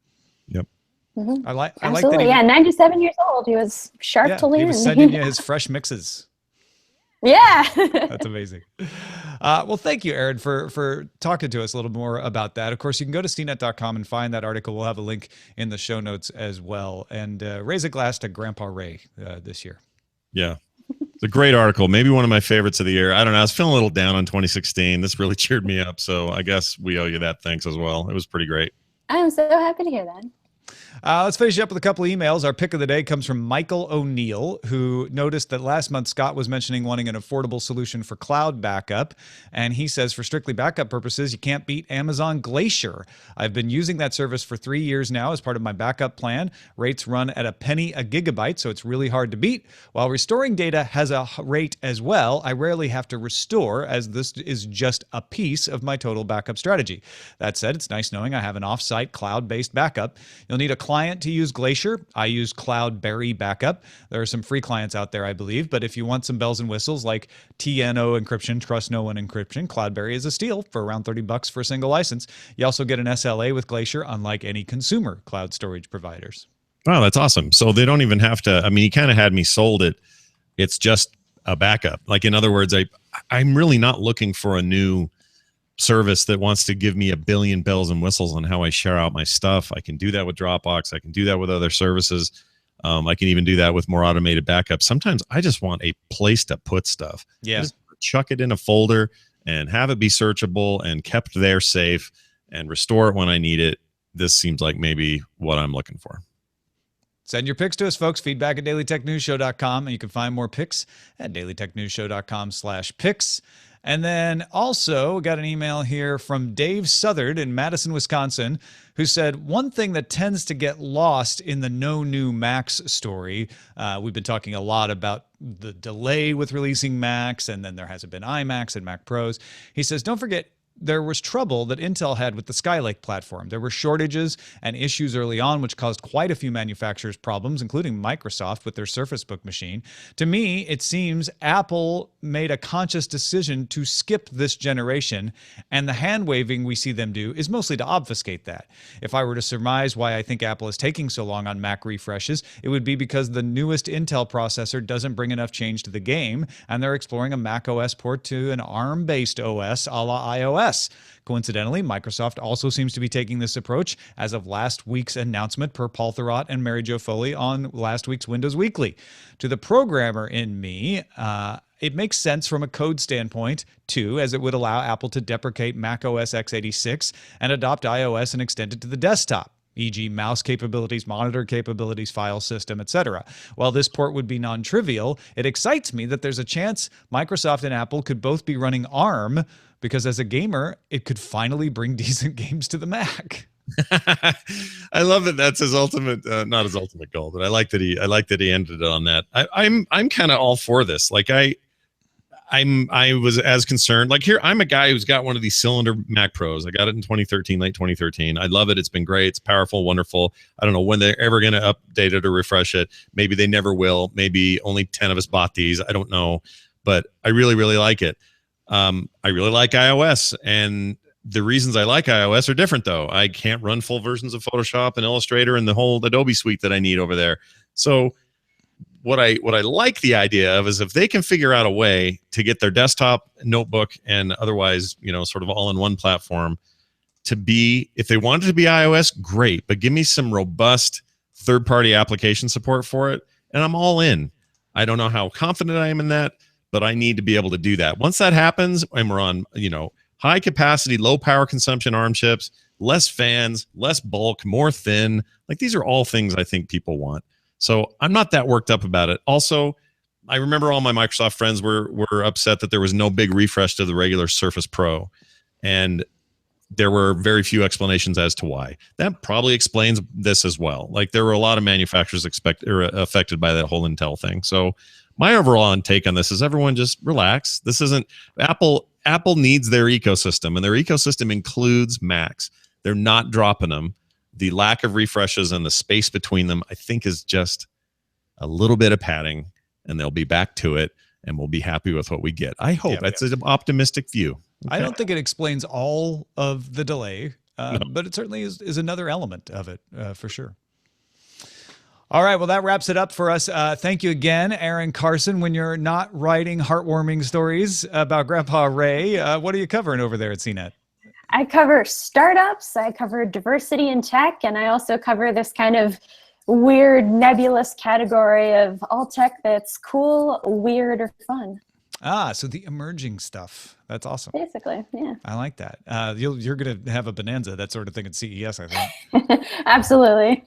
Yep. Mm-hmm. I like Absolutely. that. 97 years old. He was sharp to lean. He was sending you his fresh mixes. Yeah. That's amazing. Well, thank you, Erin, for talking to us a little more about that. Of course, you can go to cnet.com and find that article. We'll have a link in the show notes as well. And raise a glass to Grandpa Ray this year. Yeah. It's a great article. Maybe one of my favorites of the year. I don't know. I was feeling a little down on 2016. This really cheered me up. So I guess we owe you that thanks as well. It was pretty great. I'm so happy to hear that. Let's finish up with a couple of emails. Our pick of the day comes from Michael O'Neill, who noticed that last month Scott was mentioning wanting an affordable solution for cloud backup. And he says, for strictly backup purposes, you can't beat Amazon Glacier. I've been using that service for 3 years now as part of my backup plan. Rates run at a penny a gigabyte, so it's really hard to beat. While restoring data has a rate as well, I rarely have to restore, as this is just a piece of my total backup strategy. That said, it's nice knowing I have an off-site cloud-based backup. You'll need a client to use Glacier. I use Cloudberry Backup. There are some free clients out there, I believe, but if you want some bells and whistles like TNO encryption, trust no one encryption, Cloudberry is a steal for around $30 for a single license. You also get an SLA with Glacier, unlike any consumer cloud storage providers. Wow, that's awesome. So they don't even have to, I mean, you kind of had me sold it. It's just a backup. Like, in other words, I'm really not looking for a new service that wants to give me a billion bells and whistles on how I share out my stuff. I can do that with Dropbox. I can do that with other services. I can even do that with more automated backups. Sometimes I just want a place to put stuff. Yeah. Just chuck it in a folder and have it be searchable and kept there safe and restore it when I need it. This seems like maybe what I'm looking for. Send your picks to us, folks. Feedback at dailytechnewsshow.com. And you can find more picks at dailytechnewsshow.com/picks. And then also got an email here from Dave Southard in Madison, Wisconsin, who said, one thing that tends to get lost in the no new Macs story, we've been talking a lot about the delay with releasing Macs, and then there hasn't been iMacs and Mac Pros. He says, don't forget, there was trouble that Intel had with the Skylake platform. There were shortages and issues early on, which caused quite a few manufacturers problems, including Microsoft with their Surface Book machine. To me, it seems Apple made a conscious decision to skip this generation, and the hand-waving we see them do is mostly to obfuscate that. If I were to surmise why I think Apple is taking so long on Mac refreshes, it would be because the newest Intel processor doesn't bring enough change to the game, and they're exploring a Mac OS port to an ARM-based OS a la iOS. Coincidentally, Microsoft also seems to be taking this approach as of last week's announcement per Paul Thurrott and Mary Jo Foley on last week's Windows Weekly. To the programmer in me, it makes sense from a code standpoint, too, as it would allow Apple to deprecate Mac OS x86 and adopt iOS and extend it to the desktop, e.g. mouse capabilities, monitor capabilities, file system, etc. While this port would be non-trivial, it excites me that there's a chance Microsoft and Apple could both be running ARM, because as a gamer, it could finally bring decent games to the Mac. I love that. That's his ultimate, not his ultimate goal, but I like that he ended it on that. I'm kind of all for this. Like I was as concerned. Like here, I'm a guy who's got one of these cylinder Mac Pros. I got it in 2013, late 2013. I love it. It's been great. It's powerful, wonderful. I don't know when they're ever going to update it or refresh it. Maybe they never will. Maybe only 10 of us bought these. I don't know, but I really, really like it. I really like iOS, and the reasons I like iOS are different, though. I can't run full versions of Photoshop and Illustrator and the whole Adobe suite that I need over there. So what I like the idea of is if they can figure out a way to get their desktop, notebook, and otherwise, sort of all-in-one platform to be, if they want it to be iOS, great, but give me some robust third-party application support for it, and I'm all in. I don't know how confident I am in that, but I need to be able to do that. Once that happens, and we're on, high capacity, low power consumption ARM chips, less fans, less bulk, more thin. Like these are all things I think people want. So I'm not that worked up about it. Also, I remember all my Microsoft friends were upset that there was no big refresh to the regular Surface Pro. And there were very few explanations as to why. That probably explains this as well. Like there were a lot of manufacturers affected by that whole Intel thing. So my overall take on this is everyone just relax. This isn't Apple. Apple needs their ecosystem, and their ecosystem includes Macs. They're not dropping them. The lack of refreshes and the space between them, I think, is just a little bit of padding, and they'll be back to it, and we'll be happy with what we get. I hope. That's an optimistic view. Okay. I don't think it explains all of the delay, but it certainly is another element of it, for sure. All right, well, that wraps it up for us. Thank you again, Erin Carson. When you're not writing heartwarming stories about Grandpa Ray, what are you covering over there at CNET? I cover startups, I cover diversity in tech, and I also cover this kind of weird, nebulous category of all tech that's cool, weird, or fun. Ah, so the emerging stuff. That's awesome. Basically, yeah. I like that. You're going to have a bonanza, that sort of thing at CES, I think. Absolutely.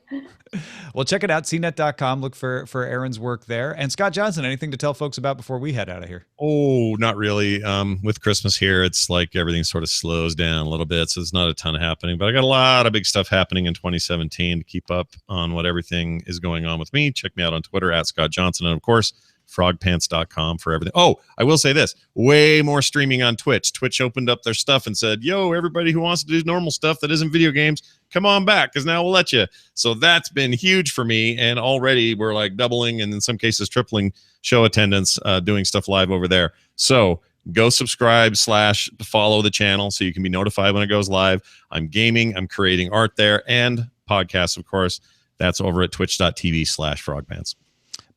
Well, check it out, cnet.com. Look for Erin's work there. And Scott Johnson, anything to tell folks about before we head out of here? Oh, not really. With Christmas here, it's like everything sort of slows down a little bit, so there's not a ton happening. But I got a lot of big stuff happening in 2017 to keep up on what everything is going on with me. Check me out on Twitter at Scott Johnson. And, of course, frogpants.com for everything. Oh, I will say this, way more streaming on Twitch. Twitch opened up their stuff and said, yo, everybody who wants to do normal stuff that isn't video games, come on back, because now we'll let you. So that's been huge for me, and already we're like doubling and in some cases tripling show attendance doing stuff live over there. So go subscribe / follow the channel so you can be notified when it goes live. I'm gaming, I'm creating art there, and podcasts, of course. That's over at twitch.tv/frogpants.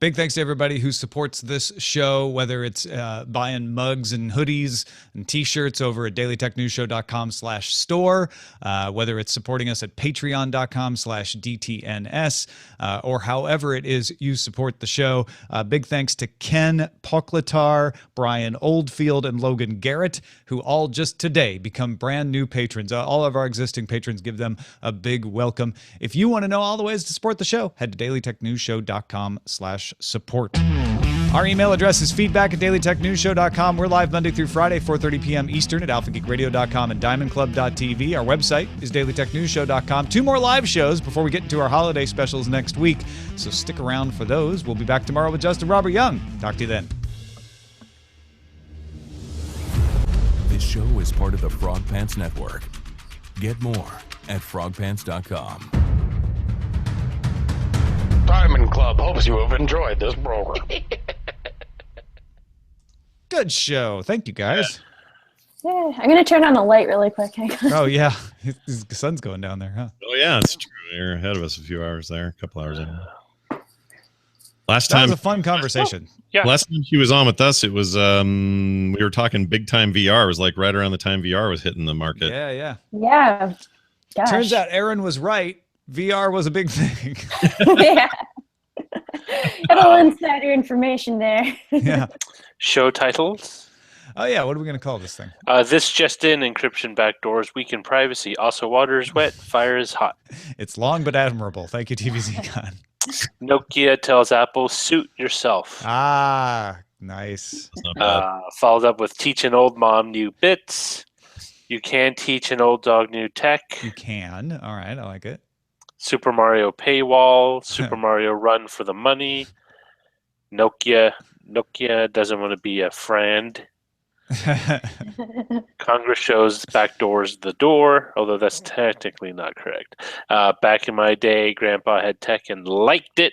Big thanks to everybody who supports this show, whether it's buying mugs and hoodies and t-shirts over at dailytechnewsshow.com/store, whether it's supporting us at patreon.com/DTNS, or however it is you support the show. Big thanks to Ken Poklitar, Brian Oldfield, and Logan Garrett, who all just today become brand new patrons. All of our existing patrons, give them a big welcome. If you want to know all the ways to support the show, head to dailytechnewsshow.com/support. Our email address is feedback@dailytechnewsshow.com. We're live Monday through Friday, 4:30 p.m. Eastern at alphageekradio.com and diamondclub.tv. Our website is dailytechnewsshow.com. 2 more live shows before we get into our holiday specials next week, so stick around for those. We'll be back tomorrow with Justin Robert Young. Talk to you then. This show is part of the Frog Pants Network. Get more at frogpants.com. Diamond Club hopes you have enjoyed this program. Good show. Thank you, guys. Yeah, I'm gonna turn on the light really quick. Hang on. Oh, yeah. The sun's going down there, huh? Oh yeah, it's true. You're ahead of us a few hours there, a couple hours in. Last That time, was a fun conversation. Yeah. last time she was on with us, it was we were talking big time VR. It was like right around the time VR was hitting the market. Yeah, yeah. Yeah. Gosh. Turns out Erin was right. VR was a big thing. Yeah. Got a little insider information there. Yeah. Show titles. Oh, yeah. What are we going to call this thing? This just in: encryption backdoors, weaken privacy. Also, water is wet, fire is hot. It's long but admirable. Thank you, TVZCon. Nokia tells Apple, suit yourself. Ah, nice. That's not bad. Followed up with teach an old mom new bits. You can teach an old dog new tech. You can. All right. I like it. Super Mario paywall. Super Mario Run for the money. Nokia doesn't want to be a friend. Congress shows backdoors the door, although that's technically not correct. Back in my day, Grandpa had tech and liked it.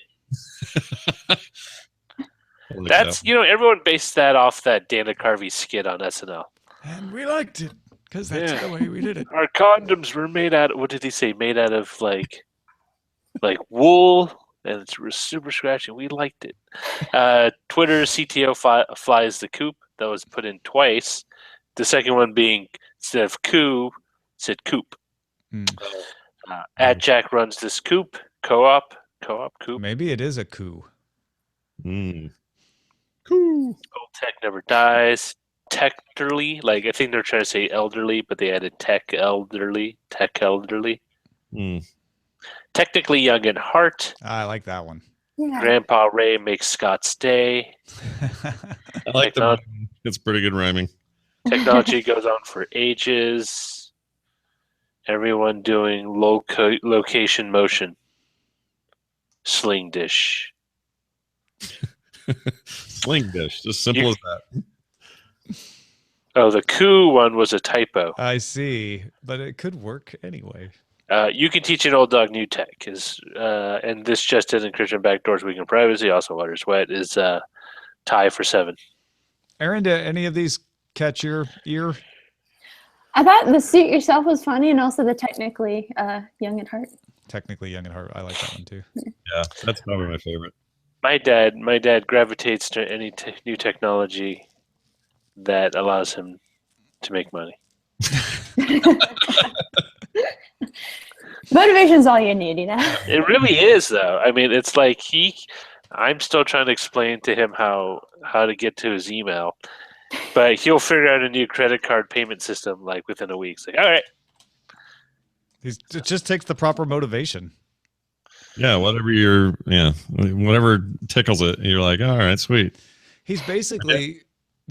That's, everyone based that off that Dana Carvey skit on SNL. And we liked it because that's the way we did it. Our condoms were made out of, what did he say? Made out of like wool, and it's super scratchy. We liked it. Twitter CTO flies the coop. That was put in twice. The second one being, instead of coup, said coop. Jack runs this coop. Co-op, coop. Maybe it is a coup. Cool. Old tech never dies. Techterly, I think they're trying to say elderly, but they added tech elderly. Technically young in heart. I like that one. Yeah. Grandpa Ray makes Scott stay. I like the. It's pretty good rhyming. Technology goes on for ages. Everyone doing location motion. Sling dish. Sling dish. Just simple as that. Oh, the coup one was a typo. I see, but it could work anyway. You can teach an old dog new tech. And this just in: encryption backdoors, weaken privacy. Also, water's wet is tie for 7. Erin, do any of these catch your ear? I thought the suit yourself was funny, and also the technically young at heart. Technically young at heart. I like that one too. Yeah, that's probably my favorite. My dad gravitates to any new technology that allows him to make money. Motivation's all you need, It really is, though. I mean, it's like I'm still trying to explain to him how to get to his email, but he'll figure out a new credit card payment system within a week. It's like, all right. It just takes the proper motivation. Yeah, whatever tickles it, you're like, all right, sweet. He's basically,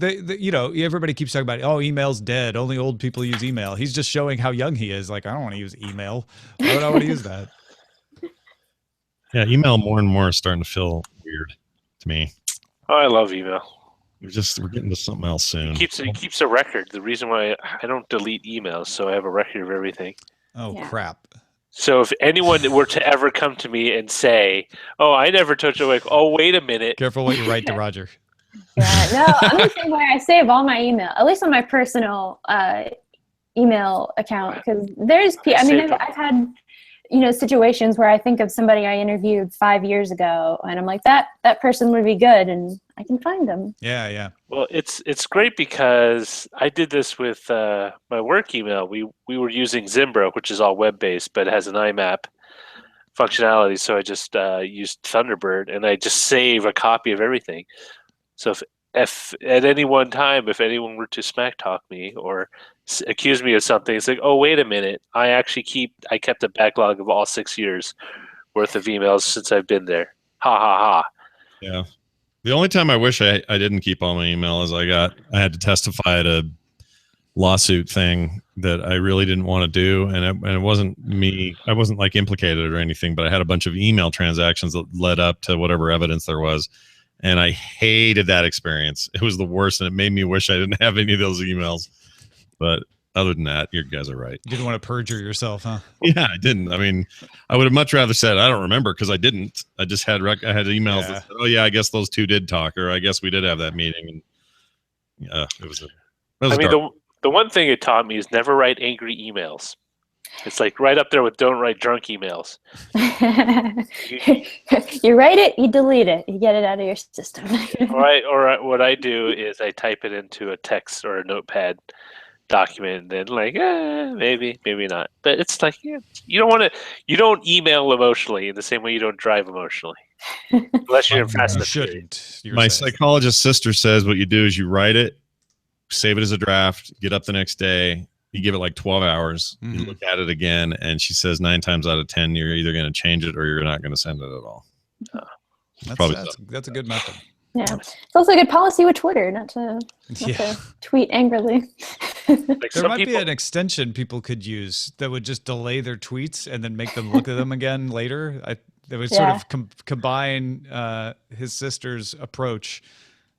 everybody keeps talking about, oh, email's dead. Only old people use email. He's just showing how young he is. I don't want to use email. Why would I want to use that? Yeah, email more and more is starting to feel weird to me. Oh, I love email. We're getting to something else soon. It keeps a record. The reason why I don't delete emails, so I have a record of everything. Oh, Yeah. crap. So if anyone were to ever come to me and say, "Oh, I never touched it," oh, wait a minute. Careful what you write to Roger. Yeah, no, I'm the same way. I save all my email, at least on my personal email account, because I've had situations where I think of somebody I interviewed 5 years ago, and I'm like, that person would be good, and I can find them. Yeah. Well, it's great because I did this with my work email. We were using Zimbra, which is all web based, but it has an IMAP functionality. So I just used Thunderbird, and I just save a copy of everything. So if at any one time, if anyone were to smack talk me or accuse me of something, it's like, oh, wait a minute, I kept a backlog of all 6 years worth of emails since I've been there. Ha ha ha. Yeah. The only time I wish I didn't keep all my email is I had to testify at a lawsuit thing that I really didn't want to do, and it wasn't me. I wasn't like implicated or anything, but I had a bunch of email transactions that led up to whatever evidence there was, and I hated that experience. It was the worst, and it made me wish I didn't have any of those emails. But other than that, you guys are right. You didn't want to perjure yourself, huh? Yeah, I didn't. I mean, I would have much rather said I don't remember, because I didn't. I just had I had emails that said, oh yeah, I guess those two did talk, or I guess we did have that meeting. And yeah, it was the one thing it taught me is never write angry emails. It's like right up there with don't write drunk emails. You write it, you delete it, you get it out of your system. or what I do is I type it into a text or a notepad document, and then maybe not, but it's like you don't email emotionally in the same way you don't drive emotionally, unless you're in Fast and Furious. My psychologist sister says what you do is you write it, save it as a draft, get up the next day, you give it like 12 hours, you look at it again, and she says 9 times out of 10 you're either going to change it or you're not going to send it at all. That's a good method. Yeah, it's also a good policy with Twitter not to tweet angrily. There might be an extension people could use that would just delay their tweets and then make them look at them again later. That would sort of combine his sister's approach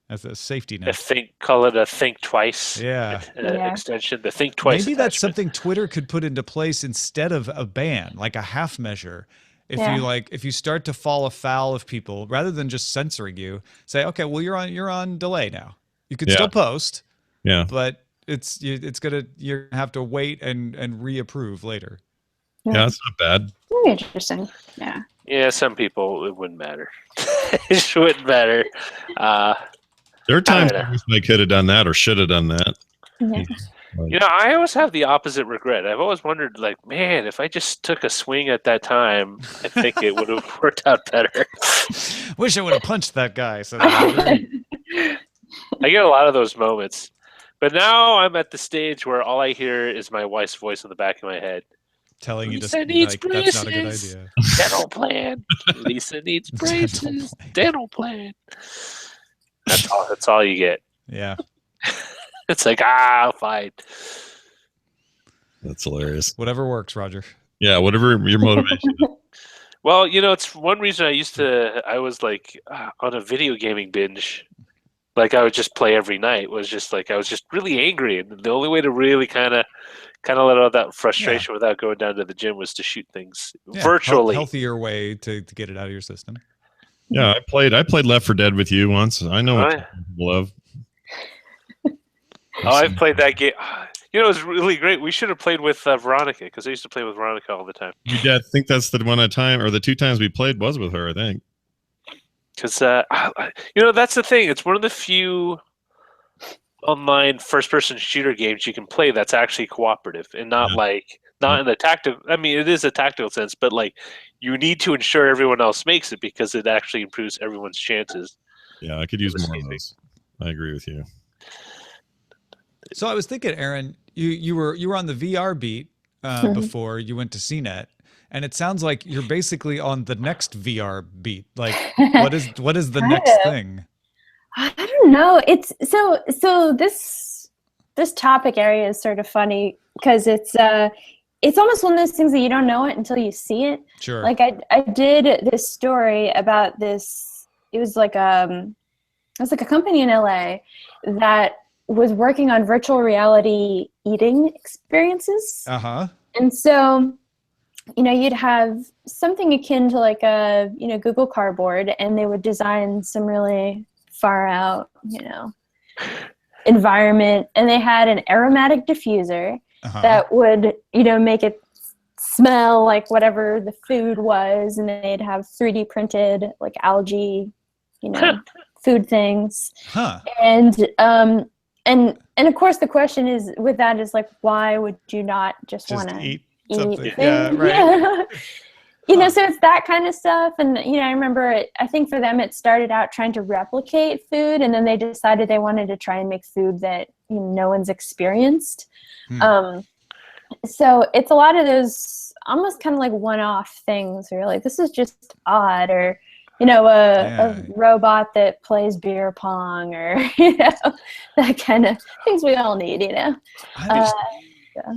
as a safety net. Call it a think twice. Extension. The think twice. Maybe that's something Twitter could put into place instead of a ban, like a half measure. If you start to fall afoul of people, rather than just censoring you, say, okay, well you're on delay now. You could still post, but you're gonna have to wait and reapprove later. Yeah, that's not bad. Very interesting. Yeah. Yeah, some people it wouldn't matter. It wouldn't matter. There are times I could have done that or should have done that. Yeah. I always have the opposite regret. I've always wondered, like, man, if I just took a swing at that time, I think it would have worked out better. Wish I would have punched that guy. So I get a lot of those moments. But now I'm at the stage where all I hear is my wife's voice in the back of my head. Telling you Lisa needs braces. That's not a good idea. Dental plan. Lisa needs braces. Dental plan. That's all you get. Yeah. It's like, fine. That's hilarious. Whatever works, Roger. Yeah, whatever your motivation is. Well, it's one reason I was like on a video gaming binge. Like I would just play every night. Was just like I was just really angry, and the only way to really kind of let out that frustration without going down to the gym was to shoot things virtually. Healthier way to get it out of your system. Yeah, I played Left 4 Dead with you once. I know what people love. I've played that game. It was really great. We should have played with Veronica, because I used to play with Veronica all the time. I think that's the the 2 times we played was with her, I think. Because, that's the thing. It's one of the few online first-person shooter games you can play that's actually cooperative and not in the tactical. I mean, it is a tactical sense, but like you need to ensure everyone else makes it because it actually improves everyone's chances. Yeah, I could use more of those. I agree with you. So I was thinking, Erin, you were on the VR beat before you went to CNET, and it sounds like you're basically on the next VR beat. Like, what is the next thing? I don't know. It's so this topic area is sort of funny because it's almost one of those things that you don't know it until you see it. Sure. Like I did this story about this. It was like a company in LA that was working on virtual reality eating experiences. Uh-huh. And so, you'd have something akin to like a, Google Cardboard, and they would design some really far out, environment. And they had an aromatic diffuser that would, make it smell like whatever the food was, and they'd have 3D printed like algae, food things. Huh. And of course the question is with that is like, why would you not just want to eat something? things? Yeah, right. So it's that kind of stuff. And I remember I think for them it started out trying to replicate food, and then they decided they wanted to try and make food that no one's experienced. So it's a lot of those almost kind of like one-off things where you're like, this is just odd, or a robot that plays beer pong, or that kind of things we all need.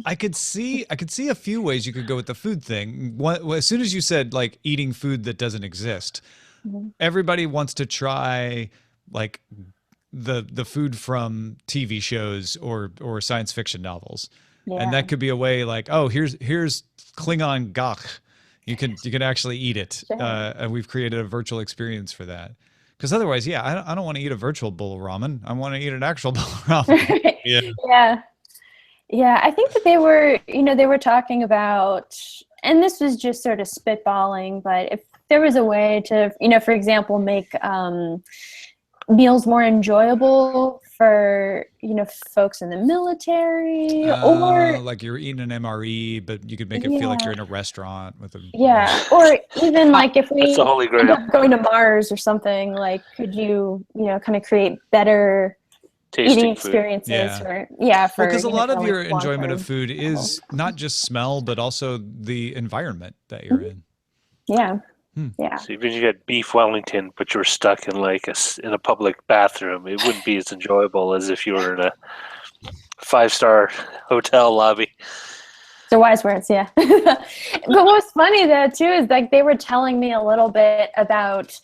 I could see a few ways you could go with the food thing. As soon as you said like eating food that doesn't exist, everybody wants to try like the food from TV shows or science fiction novels. Yeah. And that could be a way like, oh, here's Klingon gach. You can actually eat it. Sure. And we've created a virtual experience for that. Because otherwise, I don't want to eat a virtual bowl of ramen. I want to eat an actual bowl of ramen. Yeah, I think that they were talking about, and this was just sort of spitballing, but if there was a way to, for example, make meals more enjoyable for, folks in the military, or like you're eating an MRE, but you could make it feel like you're in a restaurant with a or even like if we That's the holy grail. end up going to Mars or something, like could you kind of create better tasting eating food. Experiences because a lot of your enjoyment of food is not just smell but also the environment that you're in. So even if you had beef Wellington but you're stuck in in a public bathroom, it wouldn't be as enjoyable as if you were in a 5-star hotel lobby. So wise words. But what's funny though too is like they were telling me a little bit about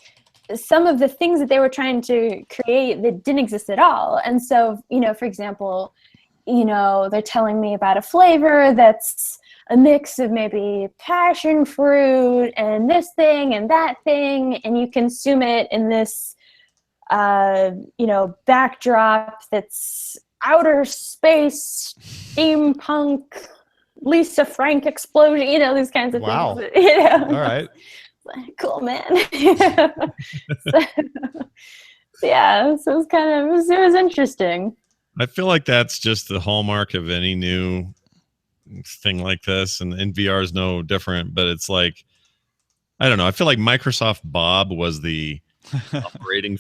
some of the things that they were trying to create that didn't exist at all. And so, for example, they're telling me about a flavor that's a mix of maybe passion fruit and this thing and that thing, and you consume it in this, backdrop that's outer space, steampunk, Lisa Frank explosion, these kinds of things. All right. Cool, man. So it was it was interesting. I feel like that's just the hallmark of any new thing like this, and VR is no different, but it's like, I don't know, I feel like Microsoft Bob was the operating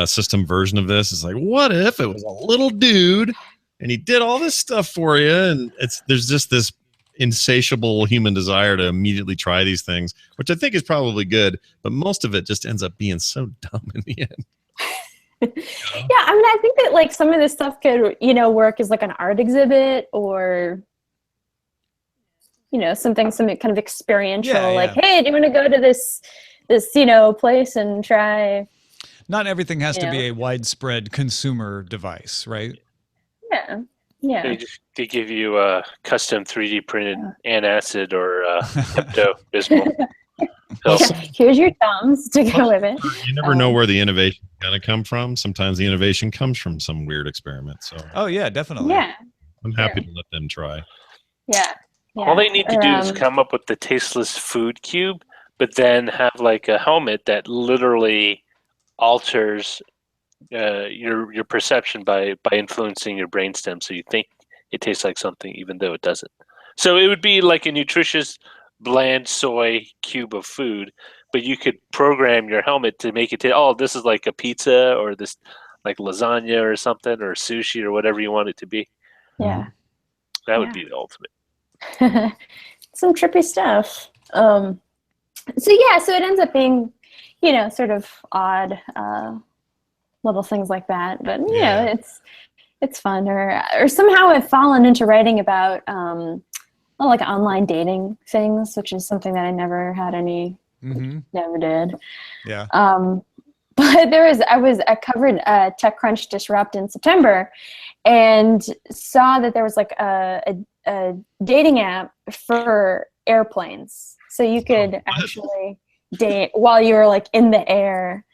system version of this. It's like, what if it was a little dude and he did all this stuff for you, and there's just this insatiable human desire to immediately try these things, which I think is probably good, but most of it just ends up being so dumb in the end. I think that like some of this stuff could work as like an art exhibit, or some kind of experiential, like, hey, do you want to go to this place and try? Not everything has to be a widespread consumer device, right? They give you a custom 3D printed antacid or Pepto-Bismol. Here's your thumbs to go with it. You never know where the innovation is going to come from. Sometimes the innovation comes from some weird experiment. So definitely. I'm happy to let them try. All they need to do is come up with the tasteless food cube, but then have like a helmet that literally alters your perception by influencing your brainstem, so you think it tastes like something even though it doesn't. So it would be like a nutritious bland soy cube of food, but you could program your helmet to make it this is like a pizza, or this like lasagna or something, or sushi, or whatever you want it to be. That would be the ultimate. Some trippy stuff. So it ends up being sort of odd little things like that, but it's fun. Or somehow I've fallen into writing about like online dating things, which is something that I never had any, never did. But I covered TechCrunch Disrupt in September, and saw that there was like a dating app for airplanes, so you could actually date while you were like in the air.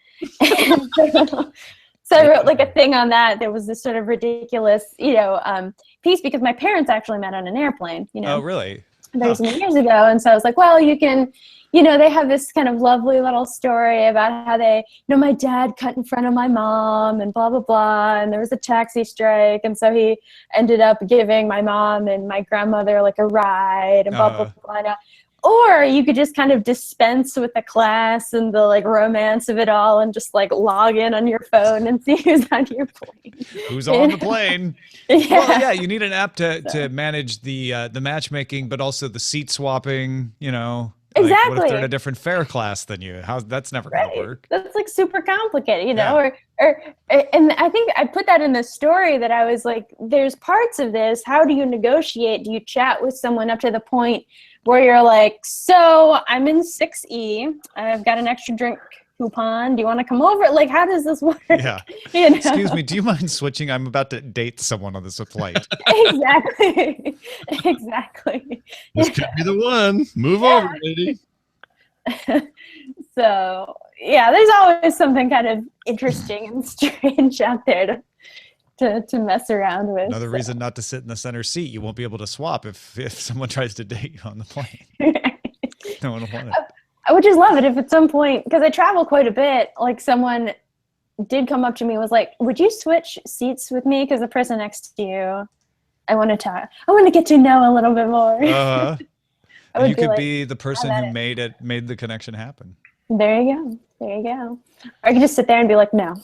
So I wrote like a thing on that. There was this sort of ridiculous, piece, because my parents actually met on an airplane. Oh, really? years ago. And so I was like, well, you can, they have this kind of lovely little story about how they, my dad cut in front of my mom and blah, blah, blah. And there was a taxi strike. And so he ended up giving my mom and my grandmother like a ride and blah, blah, blah. Or you could just kind of dispense with the class and the like romance of it all and just like log in on your phone and see who's on your plane. Who's on the plane? Yeah. Well, yeah, you need an app to manage the matchmaking, but also the seat swapping, Like, Exactly. what if they're in a different fare class than you? That's never going to work. That's like super complicated, and I think I put that in the story that I was like, there's parts of this. How do you negotiate? Do you chat with someone up to the point where you're like, so I'm in 6E. I've got an extra drink coupon. Do you want to come over? Like, how does this work? Yeah. Excuse me, do you mind switching? I'm about to date someone on this flight. Exactly. Exactly. This could be the one. Move over, lady. So, yeah, there's always something kind of interesting and strange out there to mess around with. Another reason not to sit in the center seat. You won't be able to swap if someone tries to date you on the plane. No one will want it. I would just love it if at some point, because I travel quite a bit, like someone did come up to me and was like, would you switch seats with me? Because the person next to you, I want to get to know a little bit more. You could be the person who made the connection happen. There you go. Or I could just sit there and be like, no.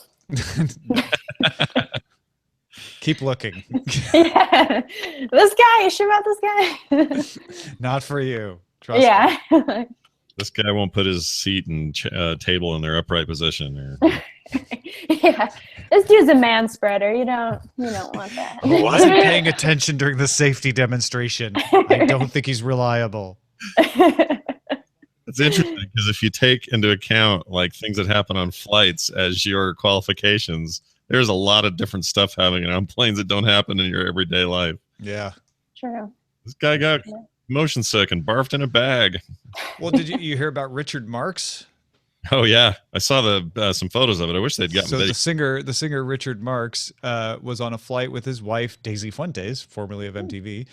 Keep looking. Yeah. This guy, you sure about this guy? Not for you. Trust me. This guy won't put his seat and table in their upright position. Yeah. This dude's a man spreader. You don't want that. He wasn't paying attention during the safety demonstration. I don't think he's reliable. It's interesting because if you take into account like things that happen on flights as your qualifications, there's a lot of different stuff happening on planes that don't happen in your everyday life. Yeah. True. This guy got motion sick and barfed in a bag. Well, did you hear about Richard Marx? Oh yeah, I saw some photos of it. I wish they'd gotten. So the singer Richard Marx was on a flight with his wife Daisy Fuentes, formerly of MTV,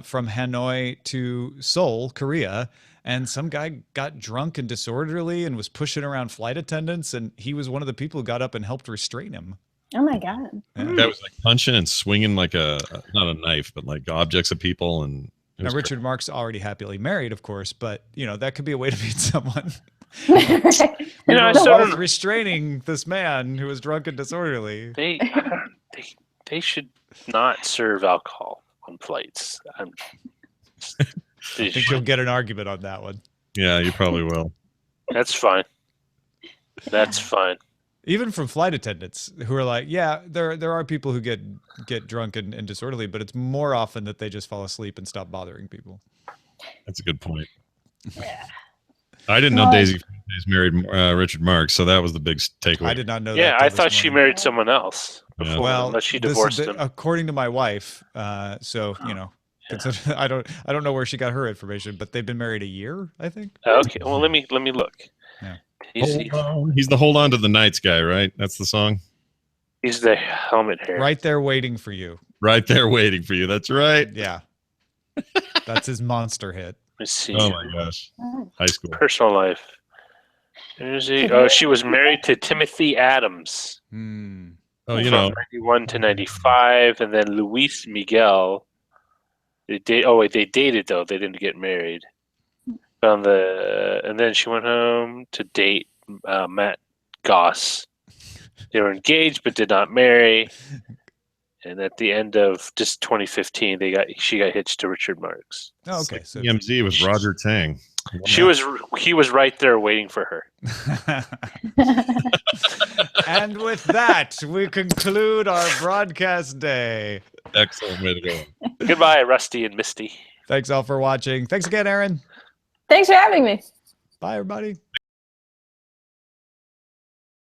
from Hanoi to Seoul, Korea, and some guy got drunk and disorderly and was pushing around flight attendants, and he was one of the people who got up and helped restrain him. Oh my God. Yeah. The guy was like punching and swinging like not a knife, but like objects at people. And now Richard Marx already happily married, of course, but that could be a way to meet someone. I restraining this man who was drunk and disorderly. They should not serve alcohol on flights. I think you'll get an argument on that one. Yeah, you probably will. That's fine. That's fine. Even from flight attendants who are like, yeah, there are people who get drunk and disorderly, but it's more often that they just fall asleep and stop bothering people. That's a good point. Yeah. I didn't know Daisy married Richard Marx, so that was the big takeaway. I did not know that. Yeah, I thought she married someone else before, well, unless she divorced him. According to my wife, I don't know where she got her information, but they've been married a year, I think. Okay, well let me look. Yeah. He's the Hold On to the Nights guy, right? That's the song. He's the helmet hair. Right there waiting for you. Right there waiting for you. That's right. Yeah. That's his monster hit. Let's see. Oh my gosh. High school. Personal life. She was married to Timothy Adams. Hmm. Oh, from 91 to 95, and then Luis Miguel. They dated though. They didn't get married. And then she went home to date Matt Goss. They were engaged but did not marry. And at the end of just 2015, she got hitched to Richard Marx. Oh, okay. So EMZ with Roger Tang. He was right there waiting for her. And with that, we conclude our broadcast day. Excellent way to go. Goodbye, Rusty and Misty. Thanks all for watching. Thanks again, Erin. Thanks for having me. Bye, everybody.